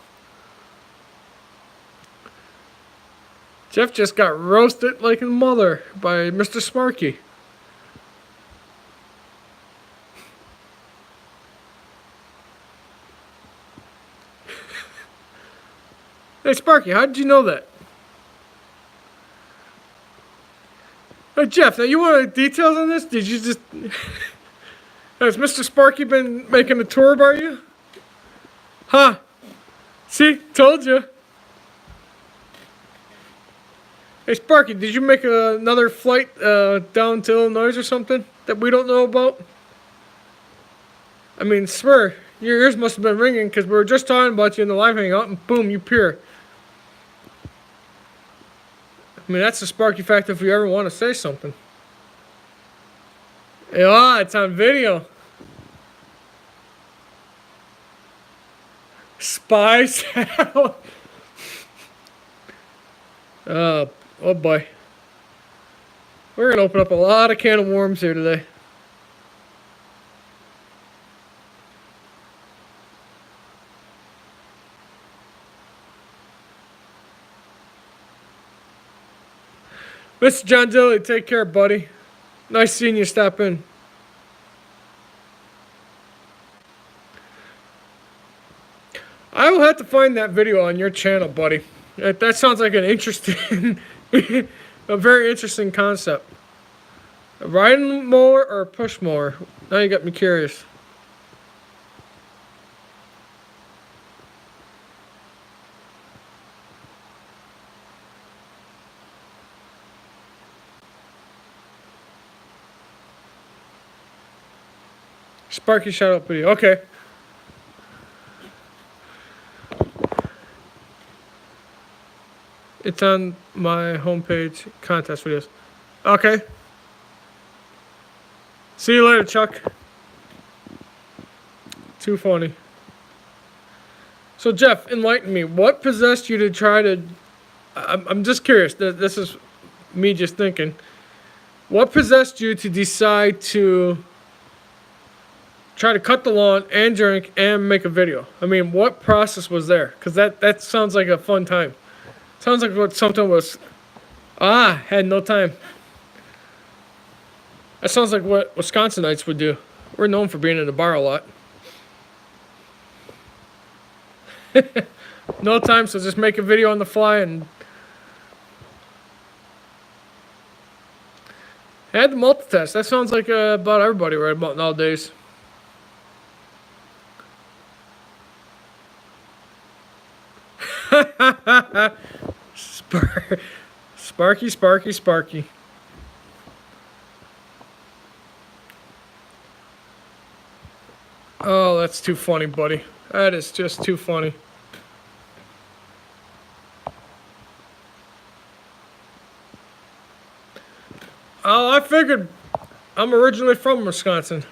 Jeff just got roasted like a mother by Mr. Sparky. Hey, Sparky, how did you know that? Hey, Jeff, now you want details on this? Did you just... Has Mr. Sparky been making a tour about you? Huh? See? Told you. Hey, Sparky, did you make another flight down to Illinois or something that we don't know about? I mean, swear, your ears must have been ringing because we were just talking about you in the live hangout and boom, you appear. I mean, that's a Sparky fact if you ever want to say something. Yeah, it's on video. Spy salad. Oh boy. We're gonna open up a lot of can of worms here today. Mr. John Dilly, take care, buddy. Nice seeing you stop in. I will have to find that video on your channel, buddy. That sounds like an interesting, a very interesting concept. A riding mower or a push mower? Now you got me curious. Sparky shout out video. Okay. It's on my homepage, contest videos. Okay. See you later, Chuck. Too funny. So, Jeff, enlighten me. What possessed you to try to... I'm just curious. This is me just thinking. What possessed you to decide to try to cut the lawn and drink and make a video? I mean, what process was there? Because that sounds like a fun time. Sounds like what something was... had no time. That sounds like what Wisconsinites would do. We're known for being in the bar a lot. No time, so just make a video on the fly and... Had the multitask. That sounds like about everybody right about nowadays. Sparky, Sparky, Sparky. Oh, that's too funny, buddy. That is just too funny. Oh, I figured. I'm originally from Wisconsin.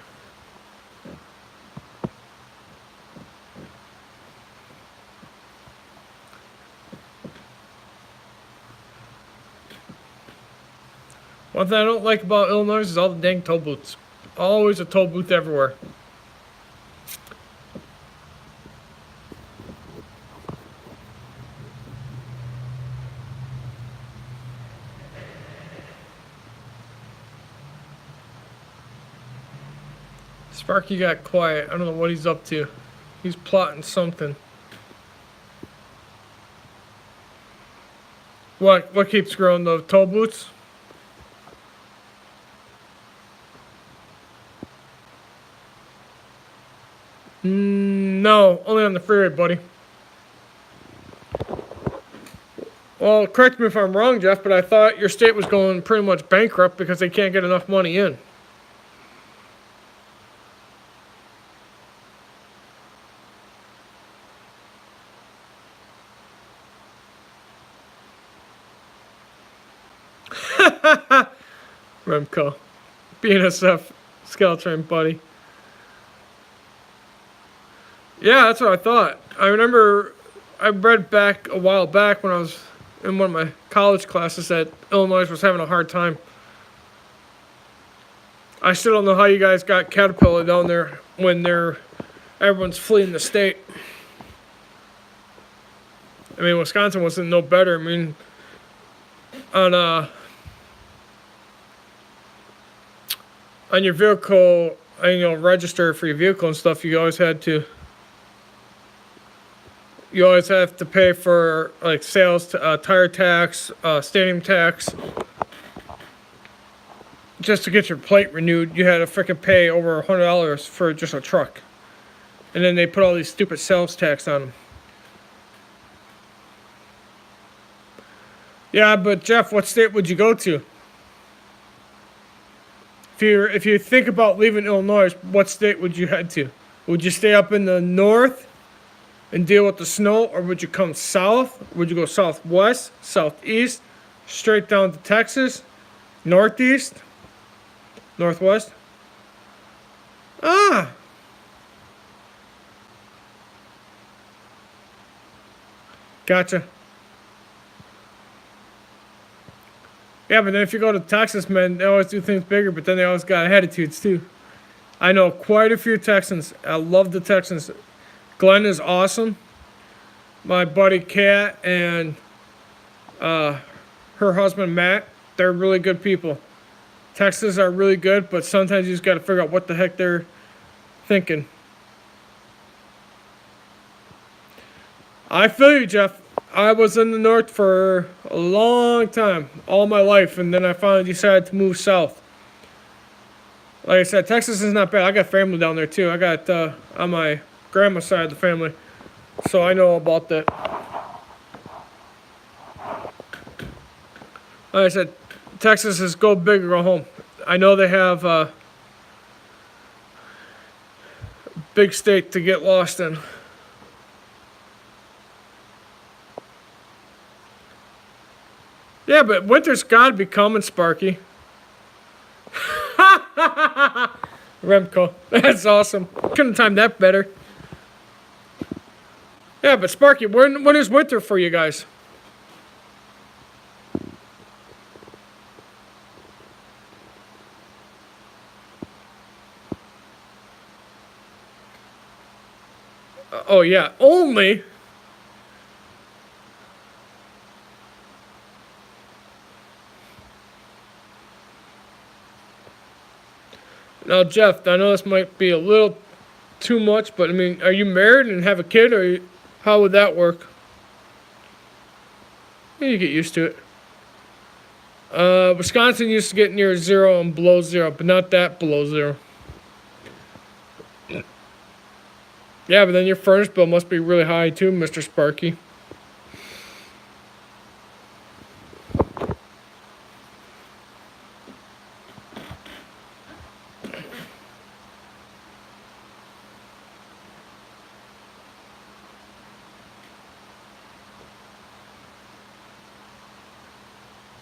One thing I don't like about Illinois is all the dang toll booths. Always a toll booth everywhere. Sparky got quiet. I don't know what he's up to. He's plotting something. What keeps growing? The toll booths? No, only on the freeway, buddy. Well, correct me if I'm wrong, Jeff, but I thought your state was going pretty much bankrupt because they can't get enough money in. Remco. BNSF Skeleton, buddy. Yeah, that's what I thought. I remember I read back a while back when I was in one of my college classes that Illinois was having a hard time. I still don't know how you guys got Caterpillar down there when everyone's fleeing the state. I mean, Wisconsin wasn't no better. I mean, on your vehicle, register for your vehicle and stuff, you always have to pay for like sales, tire tax, stadium tax. Just to get your plate renewed, you had to freaking pay over $100 for just a truck. And then they put all these stupid sales tax on them. Yeah, but Jeff, what state would you go to? If you think about leaving Illinois, what state would you head to? Would you stay up in the north and deal with the snow, or would you come south? Would you go southwest, southeast, straight down to Texas, northeast, northwest? Ah. Gotcha. Yeah, but then if you go to Texas, man, they always do things bigger, but then they always got attitudes too. I know quite a few Texans. I love the Texans. Glenn is awesome. My buddy Kat and her husband Matt, they're really good people. Texans are really good, but sometimes you just got to figure out what the heck they're thinking. I feel you, Jeff. I was in the north for a long time, all my life, and then I finally decided to move south. Like I said, Texas is not bad. I got family down there too. I got on my grandma's side of the family, so I know about that. Like I said, Texas is go big or go home. I know they have a big state to get lost in. Yeah, but winter's got to be coming, Sparky. Remco, that's awesome. Couldn't time that better. Yeah, but Sparky, when is winter for you guys? Oh yeah, only. Now, Jeff, I know this might be a little too much, but I mean, are you married and have a kid, or how would that work? Yeah, you get used to it. Wisconsin used to get near zero and below zero, but not that below zero. Yeah, but then your furnace bill must be really high too, Mr. Sparky.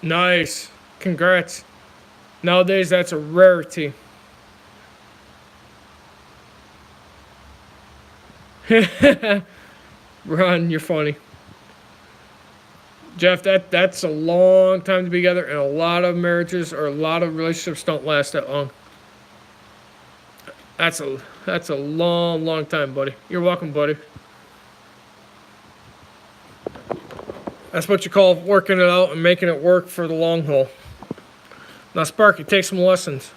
Nice. Congrats. Nowadays, that's a rarity. Ron, you're funny. Jeff, that's a long time to be together, and a lot of marriages or a lot of relationships don't last that long. That's a long, long time, buddy. You're welcome, buddy. That's what you call working it out and making it work for the long haul. Now, Sparky, take some lessons.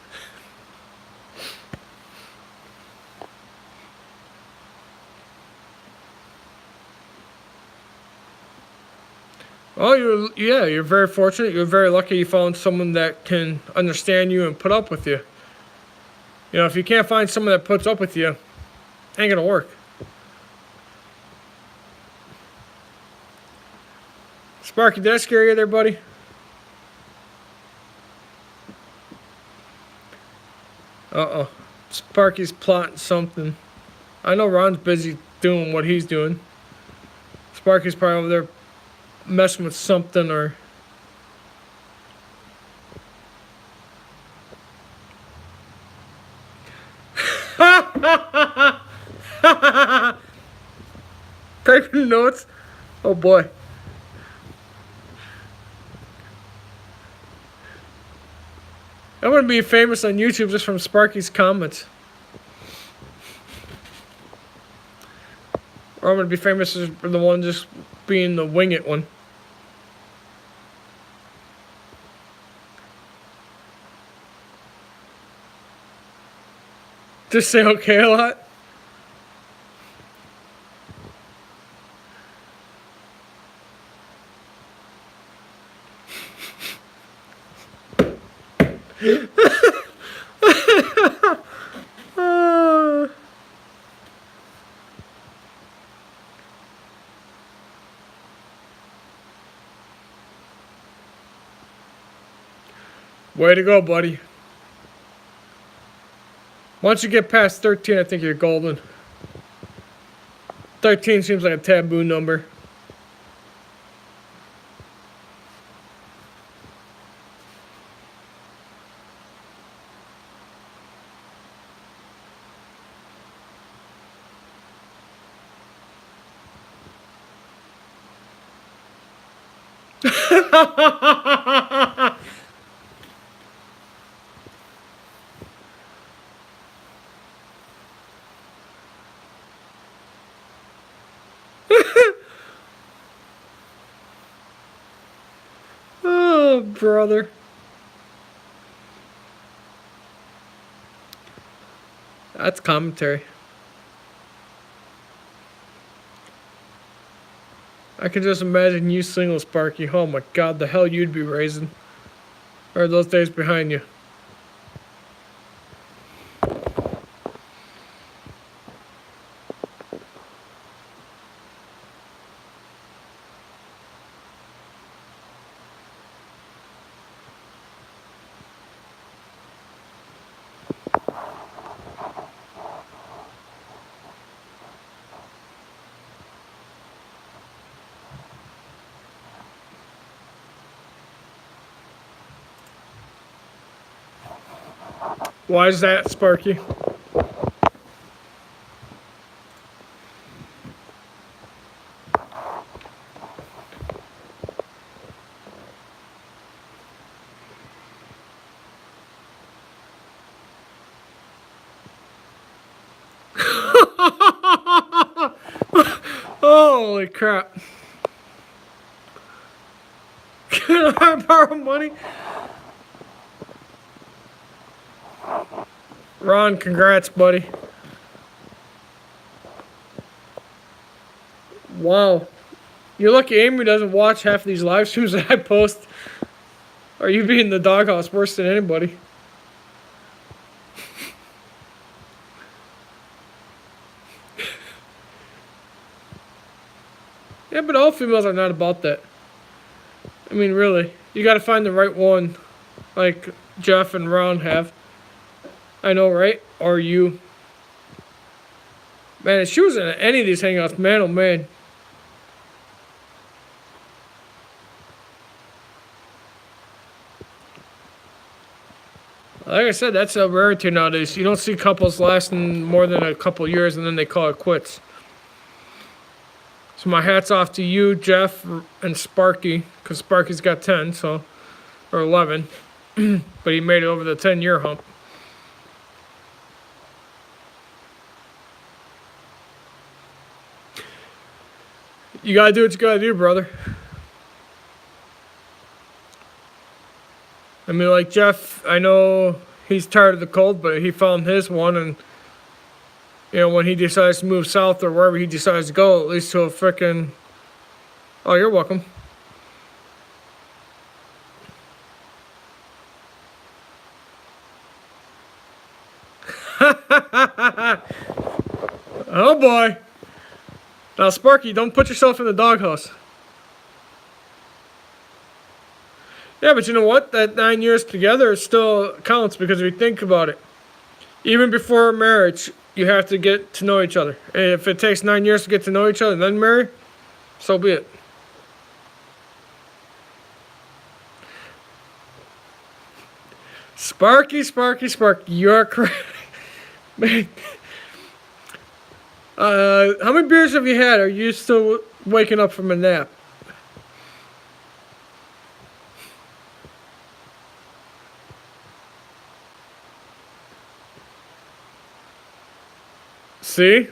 Well, you're very fortunate. You're very lucky you found someone that can understand you and put up with you. You know, if you can't find someone that puts up with you, it ain't gonna work. Sparky, did I scare you there, buddy? Uh-oh. Sparky's plotting something. I know Ron's busy doing what he's doing. Sparky's probably over there messing with something or... Taking notes? Oh boy. I'm gonna be famous on YouTube just from Sparky's comments. Or I'm gonna be famous as the one just being the wing it one. Just say okay a lot. Way to go, buddy. Once you get past 13, I think you're golden. 13 seems like a taboo number. Oh, brother. That's commentary. I can just imagine you single, Sparky. Oh my god, the hell you'd be raising. Or those days behind you. Why is that, Sparky? Holy crap. Can I borrow money? Ron, congrats, buddy. Wow. You're lucky Amy doesn't watch half of these live streams that I post. Or you be in the doghouse worse than anybody. Yeah, but all females are not about that. I mean, really. You gotta find the right one. Like Jeff and Ron have. I know, right? Or you. Man, if she was in any of these hangouts, man, oh man. Like I said, that's a rarity nowadays. You don't see couples lasting more than a couple years and then they call it quits. So my hat's off to you, Jeff, and Sparky, because Sparky's got 10, so, or 11, but he made it over the 10-year hump. You gotta do what you gotta do, brother. I mean, like Jeff, I know he's tired of the cold, but he found his one, and you know, when he decides to move south or wherever he decides to go, at least to a frickin'... Oh, you're welcome. Oh boy. Now, Sparky, don't put yourself in the doghouse. Yeah, but you know what? That 9 years together still counts because if you think about it, even before marriage, you have to get to know each other. And if it takes 9 years to get to know each other and then marry, so be it. Sparky, Sparky, Sparky, you're correct. Man. How many beers have you had? Are you still waking up from a nap? See?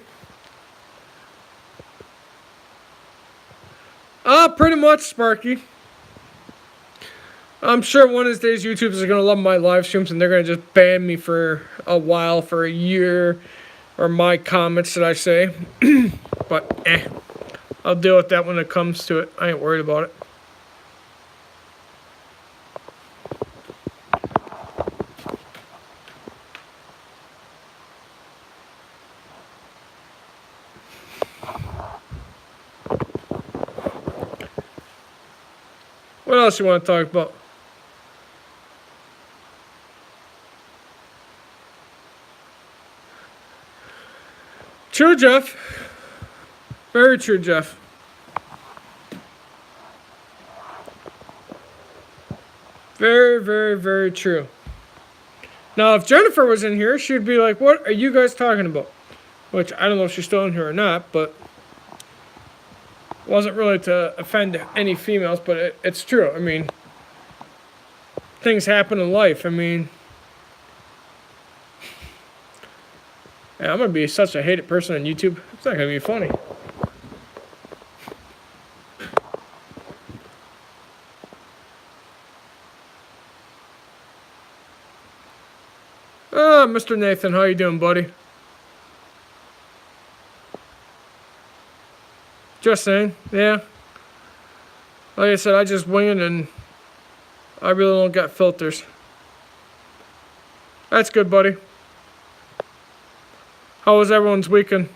Pretty much, Sparky. I'm sure one of these days YouTubers are going to love my live streams and they're going to just ban me for a while, for a year, or my comments that I say. But, I'll deal with that when it comes to it. I ain't worried about it. What else you want to talk about? True, Jeff. Very true, Jeff. Very, very, very true. Now, if Jennifer was in here, she'd be like, what are you guys talking about? Which, I don't know if she's still in here or not, but... Wasn't really to offend any females, but it's true. I mean, things happen in life. I mean, yeah, I'm gonna be such a hated person on YouTube. It's not gonna be funny. Mr. Nathan, how you doing, buddy? Just saying, yeah. Like I said, I just wing it and I really don't got filters. That's good, buddy. How was everyone's weekend?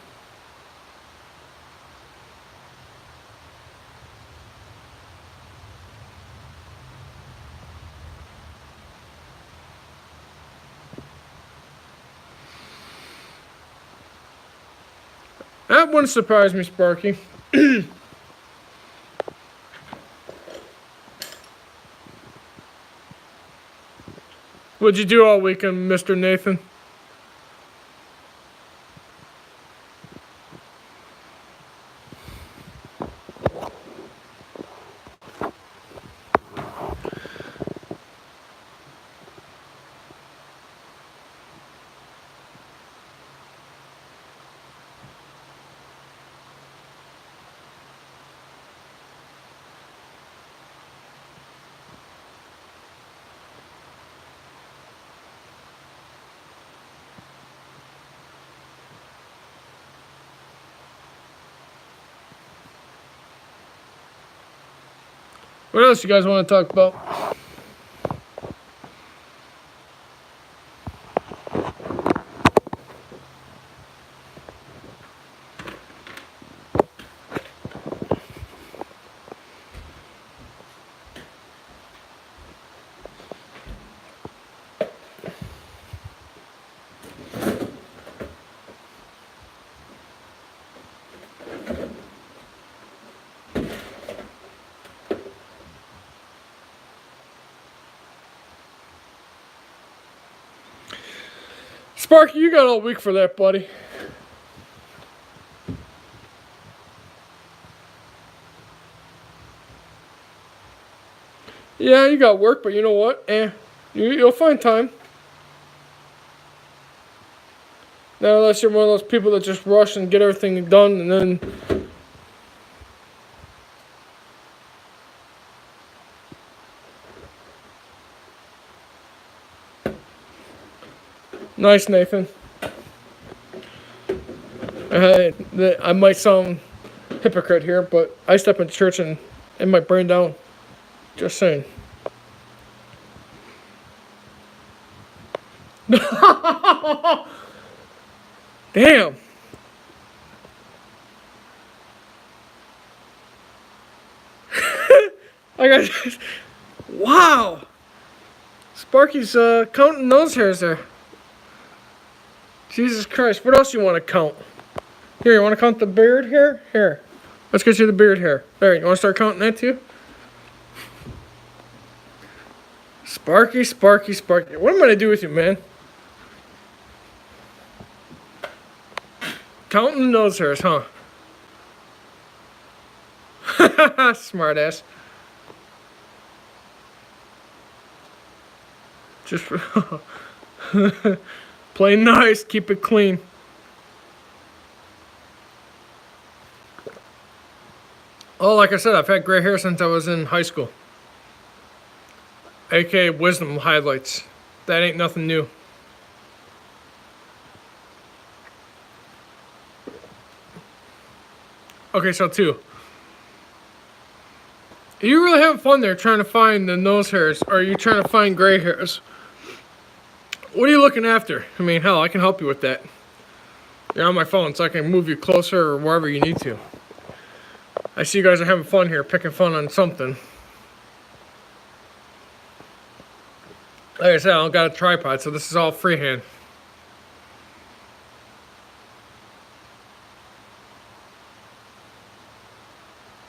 That wouldn't surprise me, Sparky. What'd you do all weekend, Mr. Nathan? What else you guys want to talk about? Sparky, you got all week for that, buddy. Yeah, you got work, but you know what? You'll find time. Not unless you're one of those people that just rush and get everything done and then... Nice, Nathan. I might sound hypocrite here, but I step into church and it might burn down. Just saying. Damn. I got. Wow. Sparky's counting nose hairs there. Jesus Christ. What else you want to count? Here, you want to count the beard hair? Here. Let's get you the beard hair. There, you want to start counting that too? Sparky, Sparky, Sparky. What am I going to do with you, man? Counting nose hairs, huh? Smart ass. Just play nice, keep it clean. Oh, like I said, I've had gray hair since I was in high school. AKA wisdom highlights. That ain't nothing new. Okay, so 2. Are you really having fun there trying to find the nose hairs, or are you trying to find gray hairs? What are you looking after? I mean, hell, I can help you with that. You're on my phone, so I can move you closer or wherever you need to. I see you guys are having fun here, picking fun on something. Like I said, I don't got a tripod, so this is all freehand.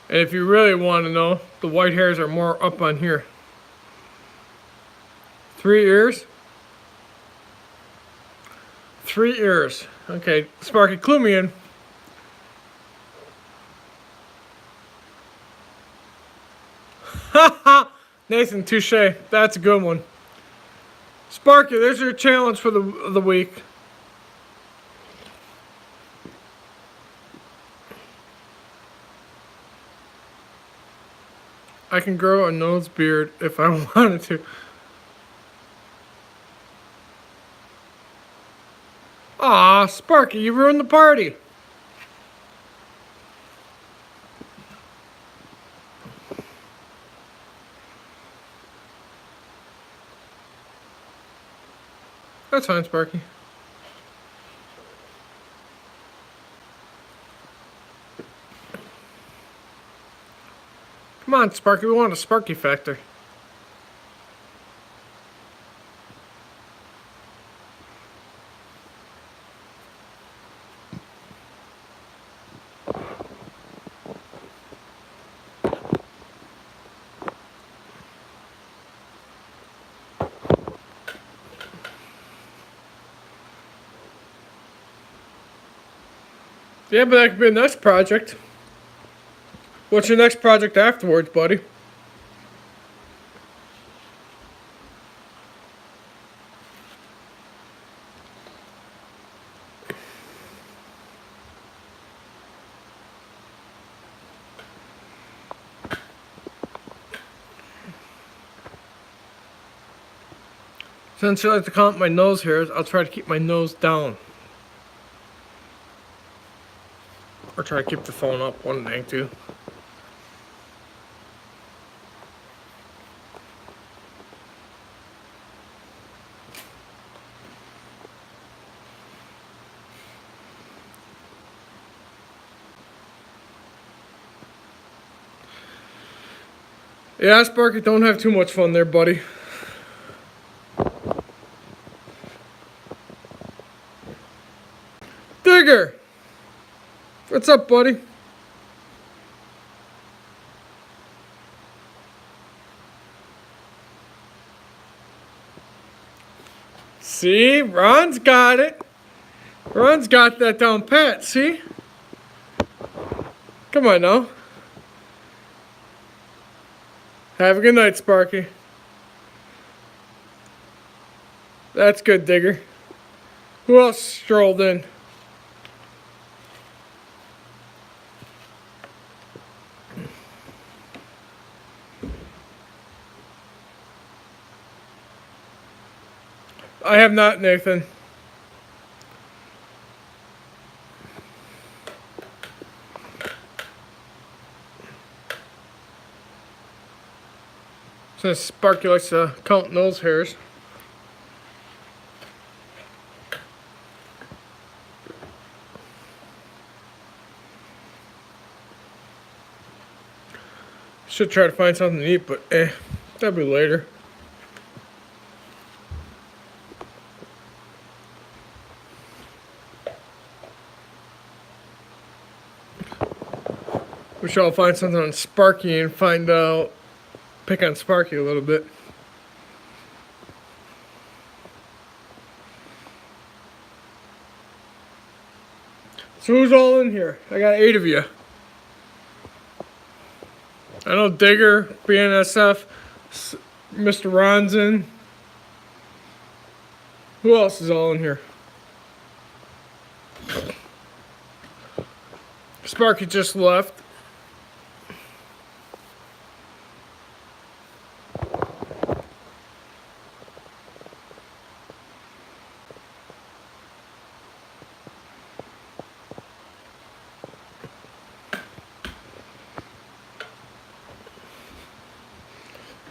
And if you really want to know, the white hairs are more up on here. 3 ears? 3 ears. Okay, Sparky, clue me in. Nathan, touche. That's a good one. Sparky, there's your challenge for the week. I can grow a nose beard if I wanted to. Aw, Sparky, you ruined the party. That's fine, Sparky. Come on, Sparky, we want a Sparky factor. Yeah, but that could be a next project. What's your next project afterwards, buddy? Since you like to count my nose hairs, I'll try to keep my nose down. Or try to keep the phone up, one thing too. Yeah, Sparky, don't have too much fun there, buddy. Digger! What's up, buddy? See? Ron's got it. Ron's got that down pat, see? Come on now. Have a good night, Sparky. That's good, Digger. Who else strolled in? I have not, Nathan. Since Sparky likes to count nose hairs. Should try to find something to eat, but that'll be later. We should all find something on Sparky and find out, pick on Sparky a little bit. So who's all in here? I got 8 of you. I know Digger, BNSF, Mr. Ron's in. Who else is all in here? Sparky just left.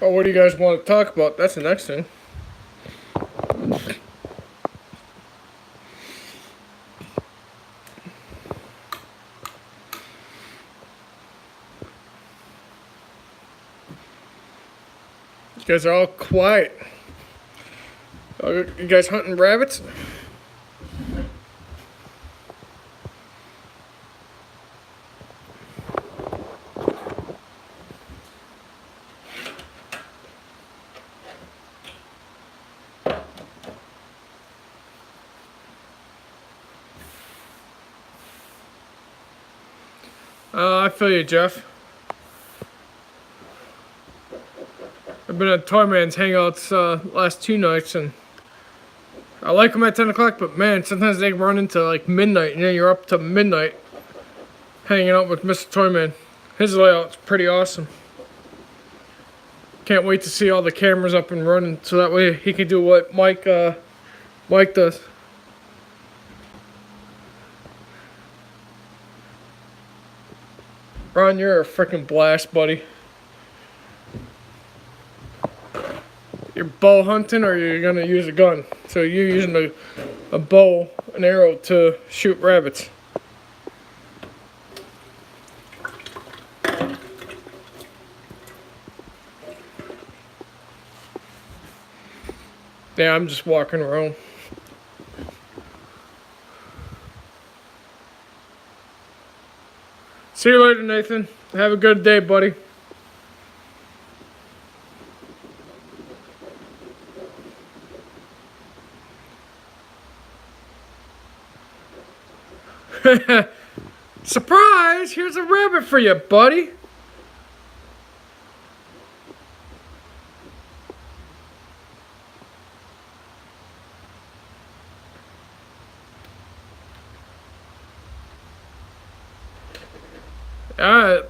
Oh, what do you guys want to talk about? That's the next thing. You guys are all quiet. Oh, you guys hunting rabbits? I feel you, Jeff. I've been at Toyman's hangouts last 2 nights, and I like them at 10 o'clock, but man, sometimes they run into like midnight, and then you're up to midnight hanging out with Mr. Toyman. His layout's pretty awesome. Can't wait to see all the cameras up and running, so that way he can do what Mike does. Ron, you're a freaking blast, buddy. You're bow hunting, or you're gonna use a gun? So you're using a bow, an arrow to shoot rabbits. Yeah, I'm just walking around. See you later, Nathan. Have a good day, buddy. Surprise! Here's a rabbit for you, buddy.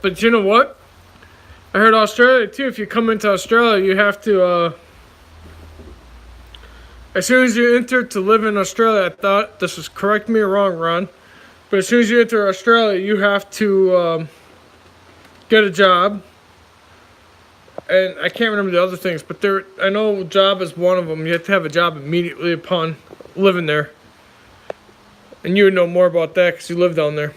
But you know what? I heard Australia too. If you come into Australia, you have to, as soon as you enter to live in Australia, I thought this was, correct me or wrong, Ron, but as soon as you enter Australia, you have to get a job. And I can't remember the other things, but I know job is one of them. You have to have a job immediately upon living there. And you would know more about that because you live down there.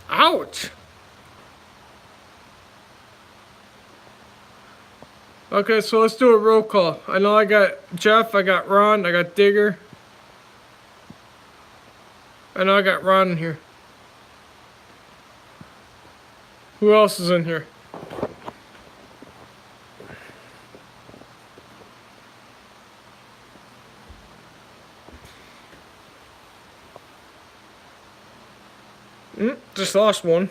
Ouch! Okay, so let's do a roll call. I know I got Jeff, I got Ron, I got Digger. I know I got Ron in here. Who else is in here? Just lost one.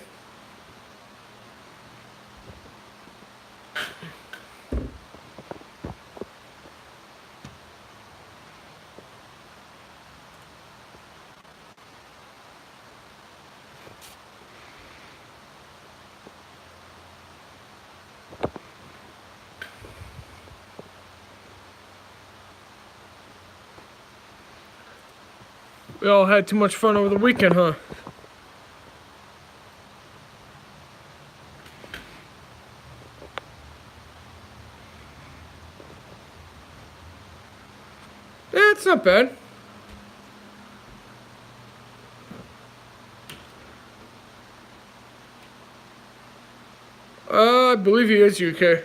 We all had too much fun over the weekend, huh? Yeah, it's not bad. I believe he is UK.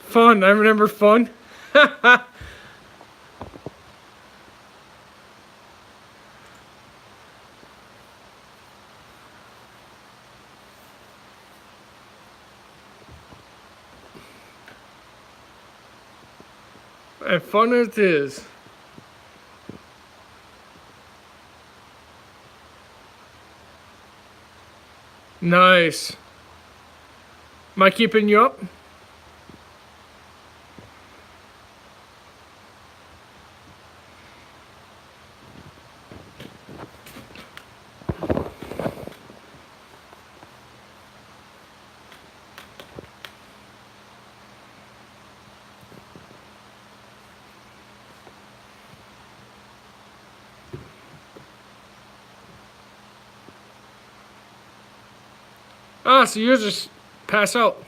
Fun, I remember fun. And fun it is. Nice. Am I keeping you up? Ah, so you just pass out.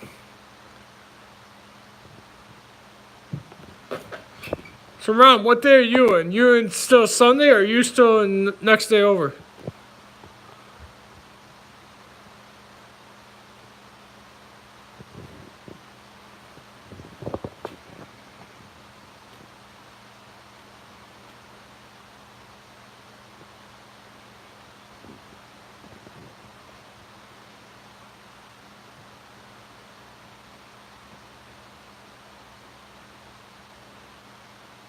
So Ron, what day are you in? You in still Sunday, or are you still in next day over?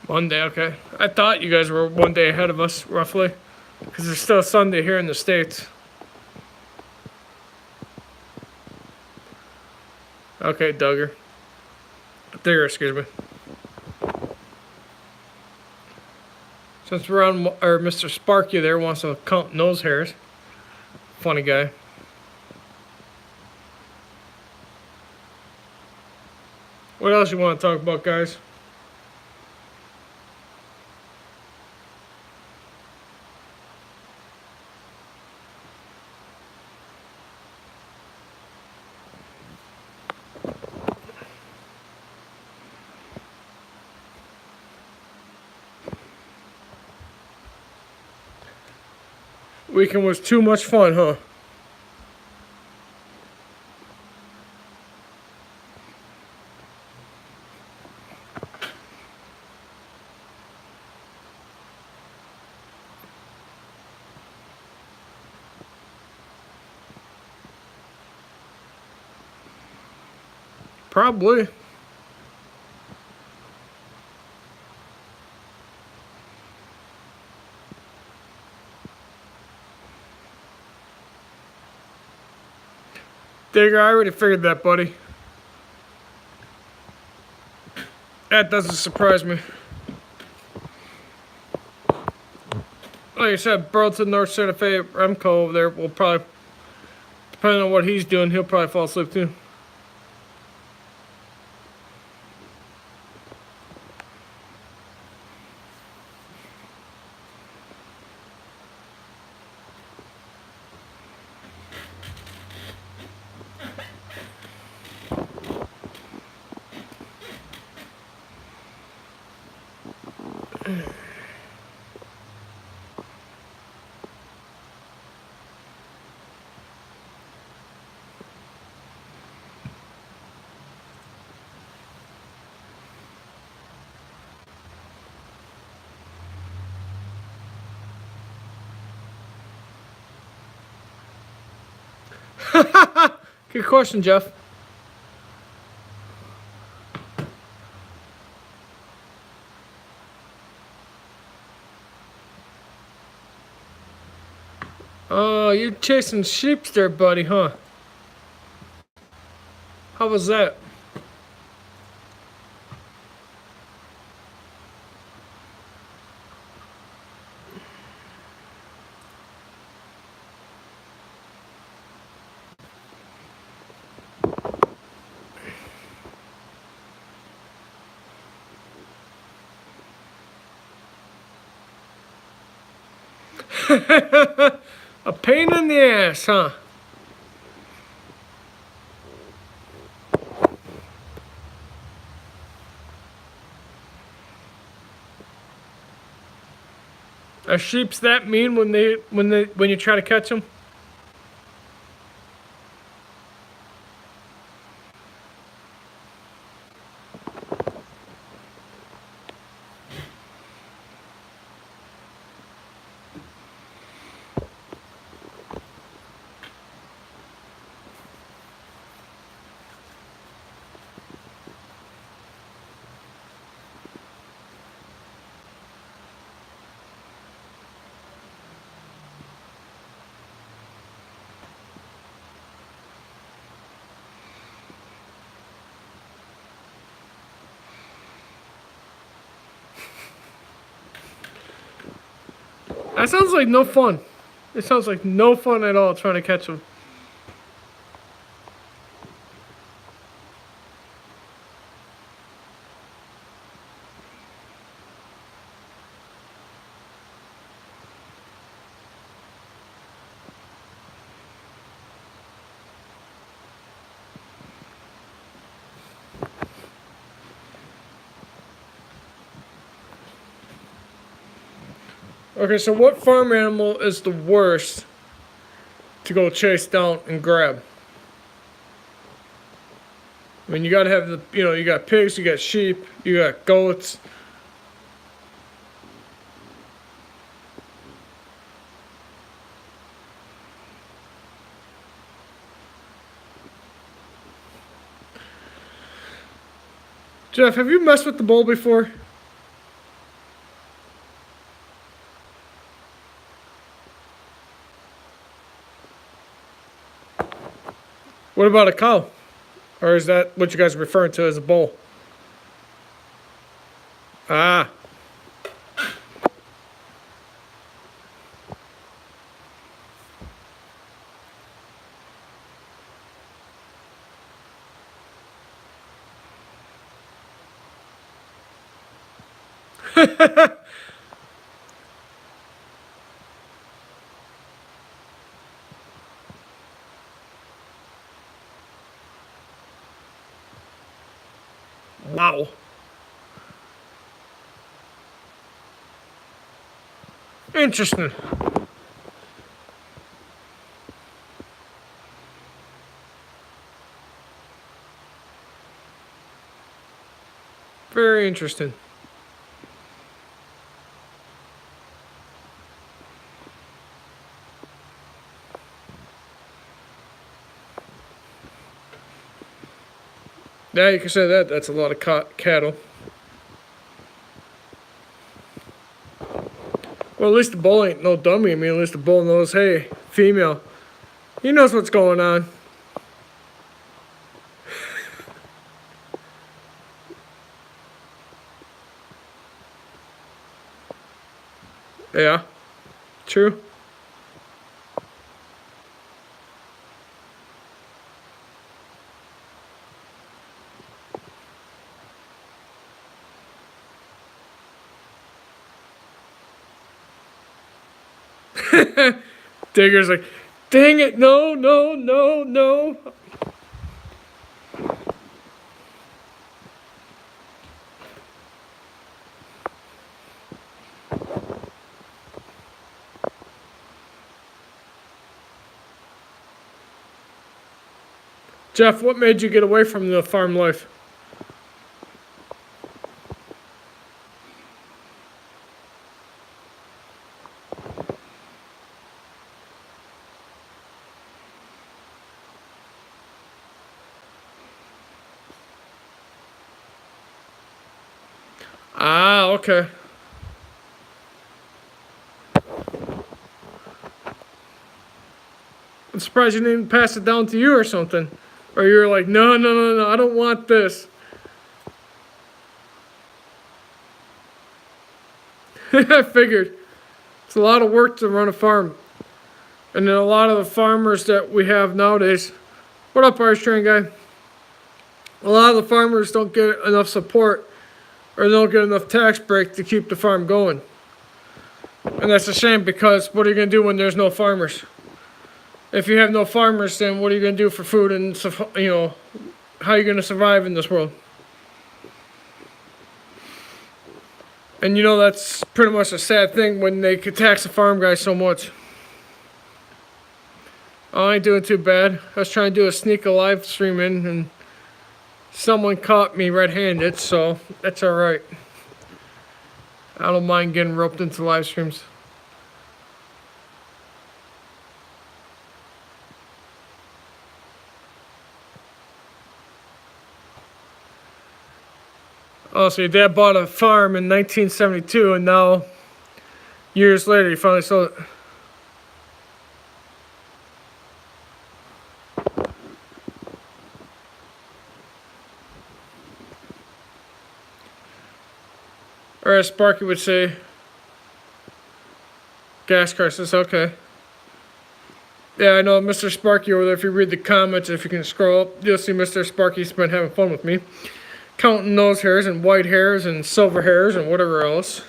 Monday, okay. I thought you guys were one day ahead of us, roughly. Because it's still Sunday here in the States. Okay, Duggar. Digger, excuse me. Since we're on, or Mr. Sparky there wants to count nose hairs. Funny guy. What else you want to talk about, guys? Weekend was too much fun, huh? Probably. Digger, I already figured that, buddy. That doesn't surprise me. Like I said, Burlington, North Santa Fe, Remco over there will probably, depending on what he's doing, he'll probably fall asleep too. Good question, Jeff. Oh, you're chasing sheep there, buddy, huh? How was that? A pain in the ass, huh? Are sheeps that mean when you try to catch them? That sounds like no fun. It sounds like no fun at all trying to catch them. Okay, so what farm animal is the worst to go chase down and grab? I mean, you gotta have you got pigs, you got sheep, you got goats. Jeff, have you messed with the bull before? What about a cow? Or is that what you guys are referring to as a bull? Ah. Wow. Interesting. Very interesting. Yeah, you can say that. That's a lot of cattle. Well, at least the bull ain't no dummy. I mean, at least the bull knows, hey, female. He knows what's going on. Yeah, true. Digger's like, dang it, no, no, no, no. Jeff, what made you get away from the farm life? Ah, okay. I'm surprised you didn't pass it down to you or something. Or you were like, no, no, no, no, I don't want this. I figured. It's a lot of work to run a farm. And then a lot of the farmers that we have nowadays. What up, Irish Train Guy? A lot of the farmers don't get enough support or they don't get enough tax break to keep the farm going. And that's a shame because what are you going to do when there's no farmers? If you have no farmers, then what are you going to do for food and, you know, how are you going to survive in this world? And you know, that's pretty much a sad thing when they could tax the farm guys so much. Oh, I ain't doing too bad. I was trying to do a sneak a live stream in and someone caught me red-handed, so that's alright. I don't mind getting roped into live streams. Oh, so your dad bought a farm in 1972 and now, years later, he finally sold it. Or as Sparky would say, gas crisis, okay. Yeah, I know Mr. Sparky over there, if you read the comments, if you can scroll up, you'll see Mr. Sparky's been having fun with me. Counting nose hairs and white hairs and silver hairs and whatever else.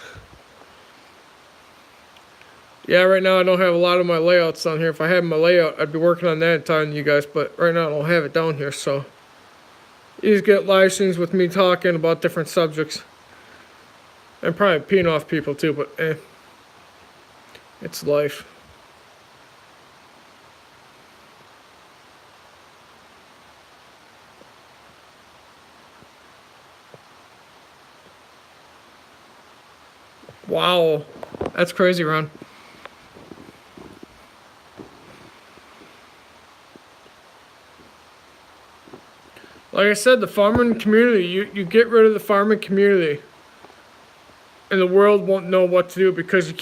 Yeah, right now I don't have a lot of my layouts down here. If I had my layout, I'd be working on that and telling you guys, but right now I don't have it down here, so. You just get live streams with me talking about different subjects. And probably peeing off people too, but it's life. Wow, that's crazy, Ron. Like I said, the farming community, you get rid of the farming community and the world won't know what to do because you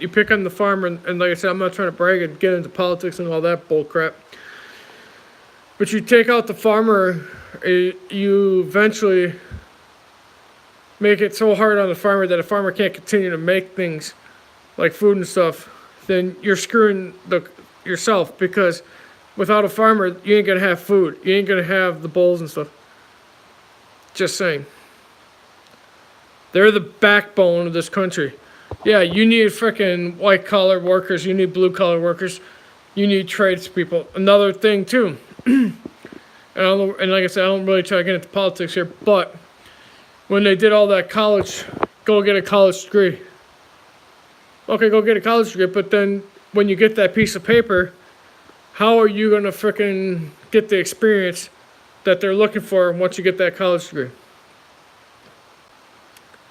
pick on the farmer and like I said, I'm not trying to brag and get into politics and all that bull crap. But you take out the farmer, you eventually make it so hard on the farmer that a farmer can't continue to make things like food and stuff. Then you're screwing yourself, because without a farmer, you ain't gonna have food. You ain't gonna have the bulls and stuff. Just saying. They're the backbone of this country. Yeah, you need freaking white collar workers. You need blue collar workers. You need tradespeople. Another thing too. And like I said, I don't really try to get into politics here, but when they did all that college, go get a college degree. Okay, go get a college degree, but then when you get that piece of paper, how are you gonna freaking get the experience that they're looking for once you get that college degree?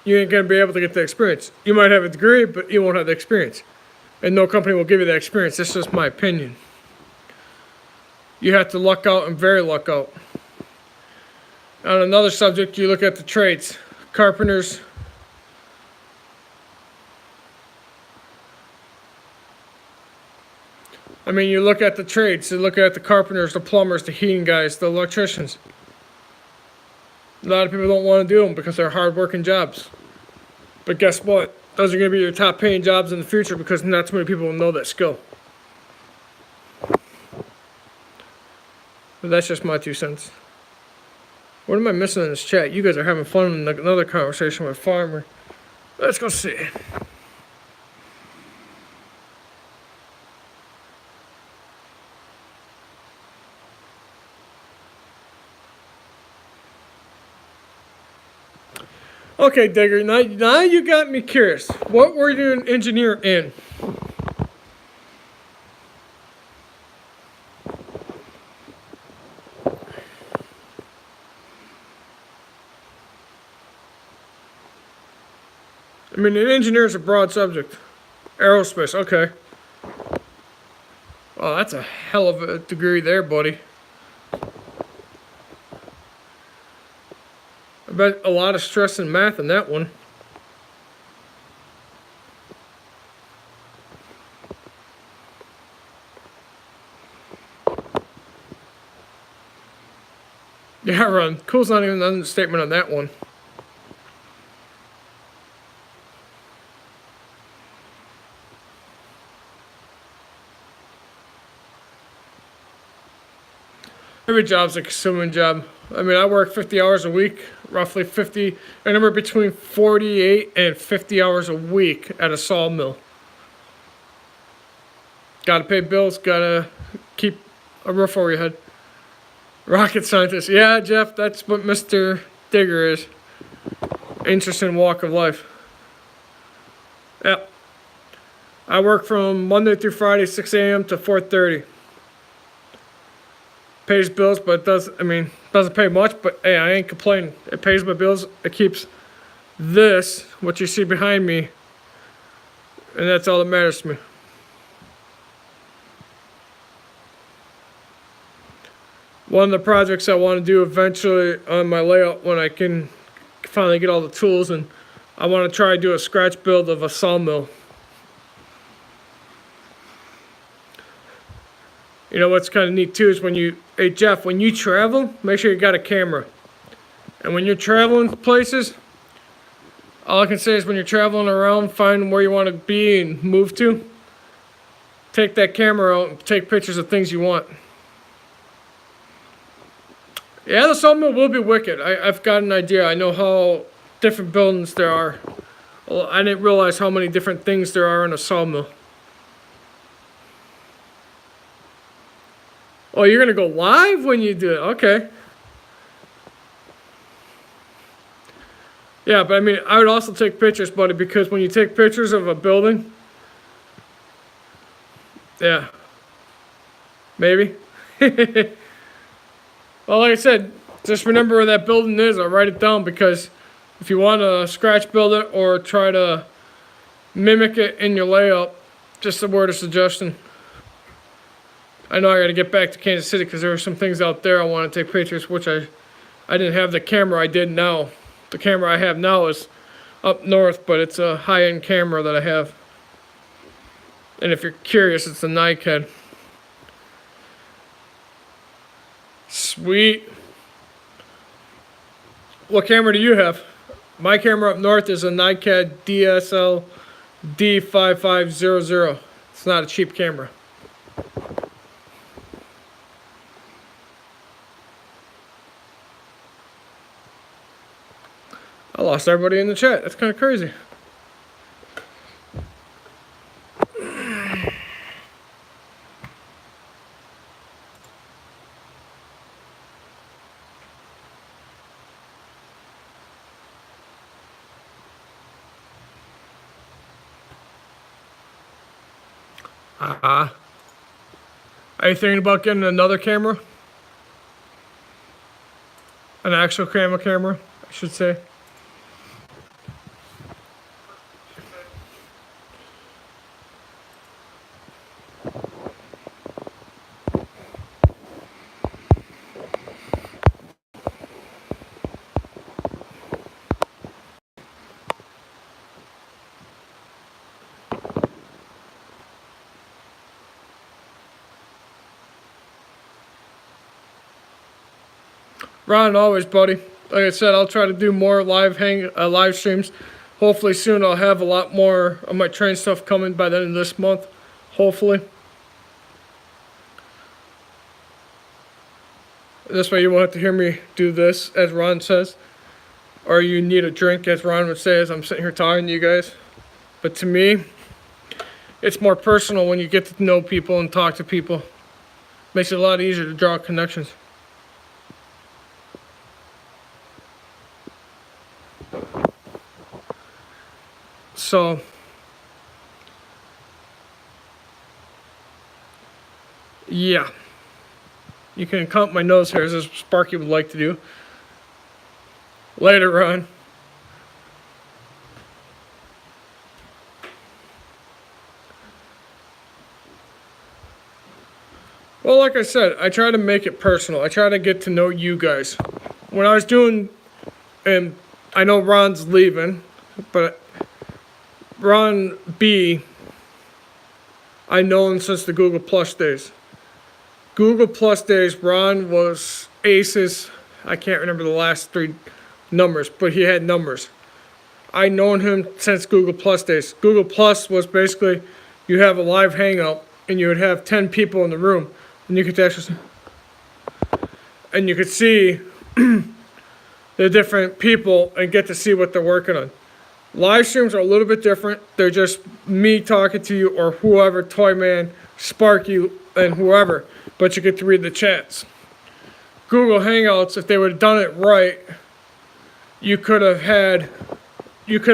You ain't gonna be able to get the experience. You might have a degree, but you won't have the experience. And no company will give you that experience. That's just my opinion. You have to luck out and very luck out. On another subject, you look at the trades. Carpenters. I mean, you look at the trades. You look at the carpenters, the plumbers, the heating guys, the electricians. A lot of people don't want to do them because they're hard-working jobs. But guess what? Those are going to be your top-paying jobs in the future because not too many people will know that skill. But that's just my 2 cents. What am I missing in this chat? You guys are having fun in another conversation with Farmer. Let's go see. Okay, Digger, now you got me curious. What were you an engineer in? I mean, an engineer is a broad subject. Aerospace, okay. Oh, that's a hell of a degree there, buddy. I bet a lot of stress and math in that one. Yeah, Ron. Cool's not even an understatement on that one. Every job's a consuming job. I mean, I work 50 hours a week, roughly 50, anywhere between 48 and 50 hours a week at a sawmill. Gotta pay bills, gotta keep a roof over your head. Rocket scientist. Yeah, Jeff, that's what Mr. Digger is. Interesting walk of life. Yep. I work from Monday through Friday, 6 a.m. to 4:30. Pays bills, but doesn't pay much, but hey, I ain't complaining. It pays my bills. It keeps this, what you see behind me, and that's all that matters to me. One of the projects I want to do eventually on my layout when I can finally get all the tools, and I want to try to do a scratch build of a sawmill. You know what's kind of neat too is hey Jeff, when you travel, make sure you got a camera. And when you're traveling places, all I can say is when you're traveling around, find where you want to be and move to. Take that camera out and take pictures of things you want. Yeah, the sawmill will be wicked. I've got an idea. I know how different buildings there are. Well, I didn't realize how many different things there are in a sawmill. Oh, you're going to go live when you do it? Okay. Yeah, but I mean, I would also take pictures, buddy, because when you take pictures of a building, yeah, maybe. Well, like I said, just remember where that building is or write it down, because if you want to scratch build it or try to mimic it in your layout, just a word of suggestion. I know I got to get back to Kansas City because there are some things out there I want to take pictures, which I didn't have the camera I did now. The camera I have now is up north, but it's a high-end camera that I have. And if you're curious, it's a Nikon. Sweet. What camera do you have? My camera up north is a Nikon DSL D5500. It's not a cheap camera. I lost everybody in the chat. That's kind of crazy. Are you thinking about getting another camera? An actual camera, I should say. Ron, always, buddy. Like I said, I'll try to do more live streams. Hopefully soon I'll have a lot more of my train stuff coming by the end of this month. Hopefully. This way you won't have to hear me do this, as Ron says. Or you need a drink, as Ron would say, as I'm sitting here talking to you guys. But to me, it's more personal when you get to know people and talk to people. Makes it a lot easier to draw connections. So, yeah. You can count my nose hairs as Sparky would like to do. Later on. Well, like I said, I try to make it personal. I try to get to know you guys. When I was doing, and I know Ron's leaving, but Ron B, I know him since the Google Plus days. Google Plus days, Ron was aces. I can't remember the last 3 numbers, but he had numbers. I known him since Google Plus days. Google Plus was basically, you have a live hangout, and you would have 10 people in the room, and you could actually, and you could see the different people and get to see what they're working on. Live streams are a little bit different. They're just me talking to you or whoever, Toyman, Sparky, and whoever. But you get to read the chats. Google Hangouts, if they would have done it right, you could have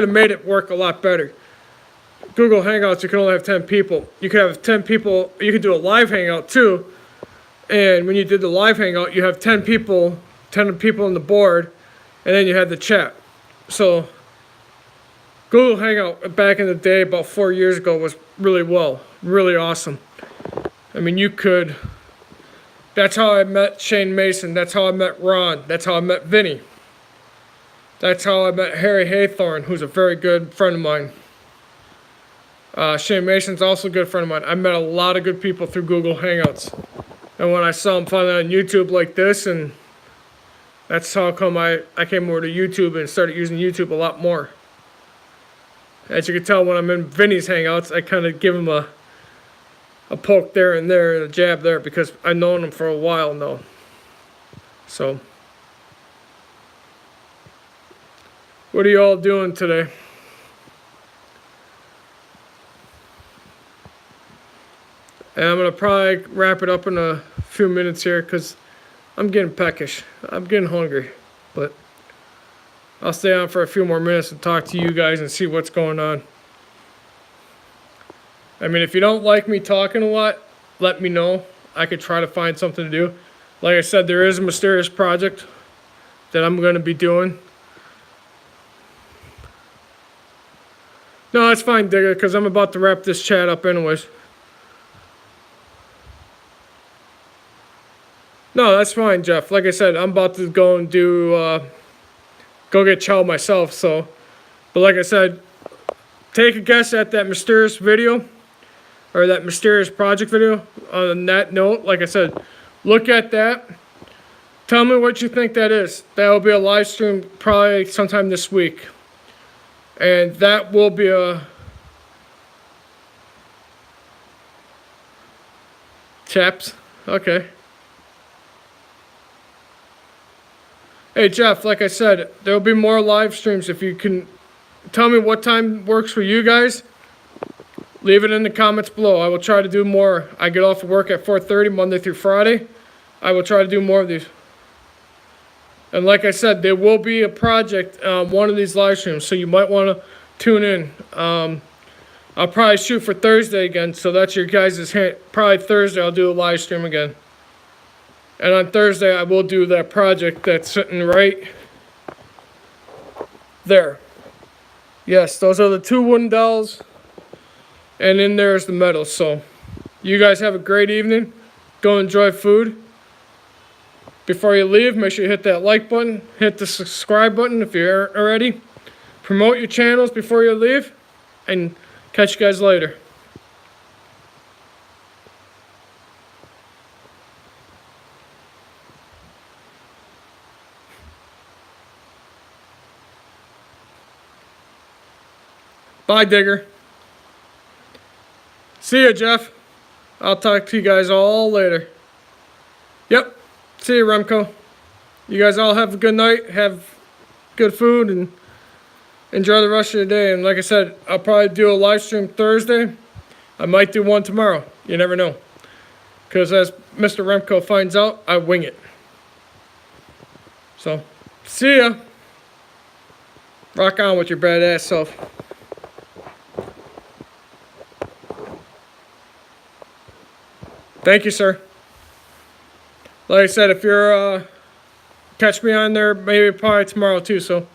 made it work a lot better. Google Hangouts, you can only have 10 people. You could have 10 people, you could do a live hangout too. And when you did the live hangout, you have 10 people on the board, and then you had the chat. So Google Hangout back in the day, about 4 years ago, was really awesome. I mean, that's how I met Shane Mason. That's how I met Ron. That's how I met Vinny. That's how I met Harry Haythorne, who's a very good friend of mine. Shane Mason's also a good friend of mine. I met a lot of good people through Google Hangouts. And when I saw him finally on YouTube like this, and that's how come I came over to YouTube and started using YouTube a lot more. As you can tell, when I'm in Vinny's Hangouts, I kind of give him a poke there and a jab there, because I've known him for a while now. So, what are you all doing today? And I'm going to probably wrap it up in a few minutes here, because I'm getting peckish. I'm getting hungry. But I'll stay on for a few more minutes and talk to you guys and see what's going on. I mean, if you don't like me talking a lot, let me know. I could try to find something to do. Like I said, there is a mysterious project that I'm going to be doing. No, it's fine, Digger, because I'm about to wrap this chat up anyways. No, that's fine, Jeff. Like I said, I'm about to go and go get chow myself, so. But like I said, take a guess at that mysterious video, or that mysterious project video. On that note, like I said, look at that. Tell me what you think that is. That will be a live stream probably sometime this week. And that will be a chaps. Okay. Hey Jeff, like I said, there will be more live streams. If you can tell me what time works for you guys, leave it in the comments below. I will try to do more. I get off of work at 4:30 Monday through Friday. I will try to do more of these. And like I said, there will be a project, one of these live streams, so you might want to tune in. I'll probably shoot for Thursday again, so that's your guys' hint. Probably Thursday I'll do a live stream again. And on Thursday I will do that project that's sitting right there. Yes, those are the 2 wooden dolls. And in there is the metal. So you guys have a great evening. Go enjoy food. Before you leave, make sure you hit that like button. Hit the subscribe button if you aren't already. Promote your channels before you leave. And catch you guys later. Bye, Digger. See ya, Jeff. I'll talk to you guys all later. Yep. See you, Remco. You guys all have a good night. Have good food and enjoy the rest of your day. And like I said, I'll probably do a live stream Thursday. I might do one tomorrow. You never know. Because as Mr. Remco finds out, I wing it. So, see ya. Rock on with your badass self. Thank you, sir. Like I said, if you're, catch me on there maybe probably tomorrow too, so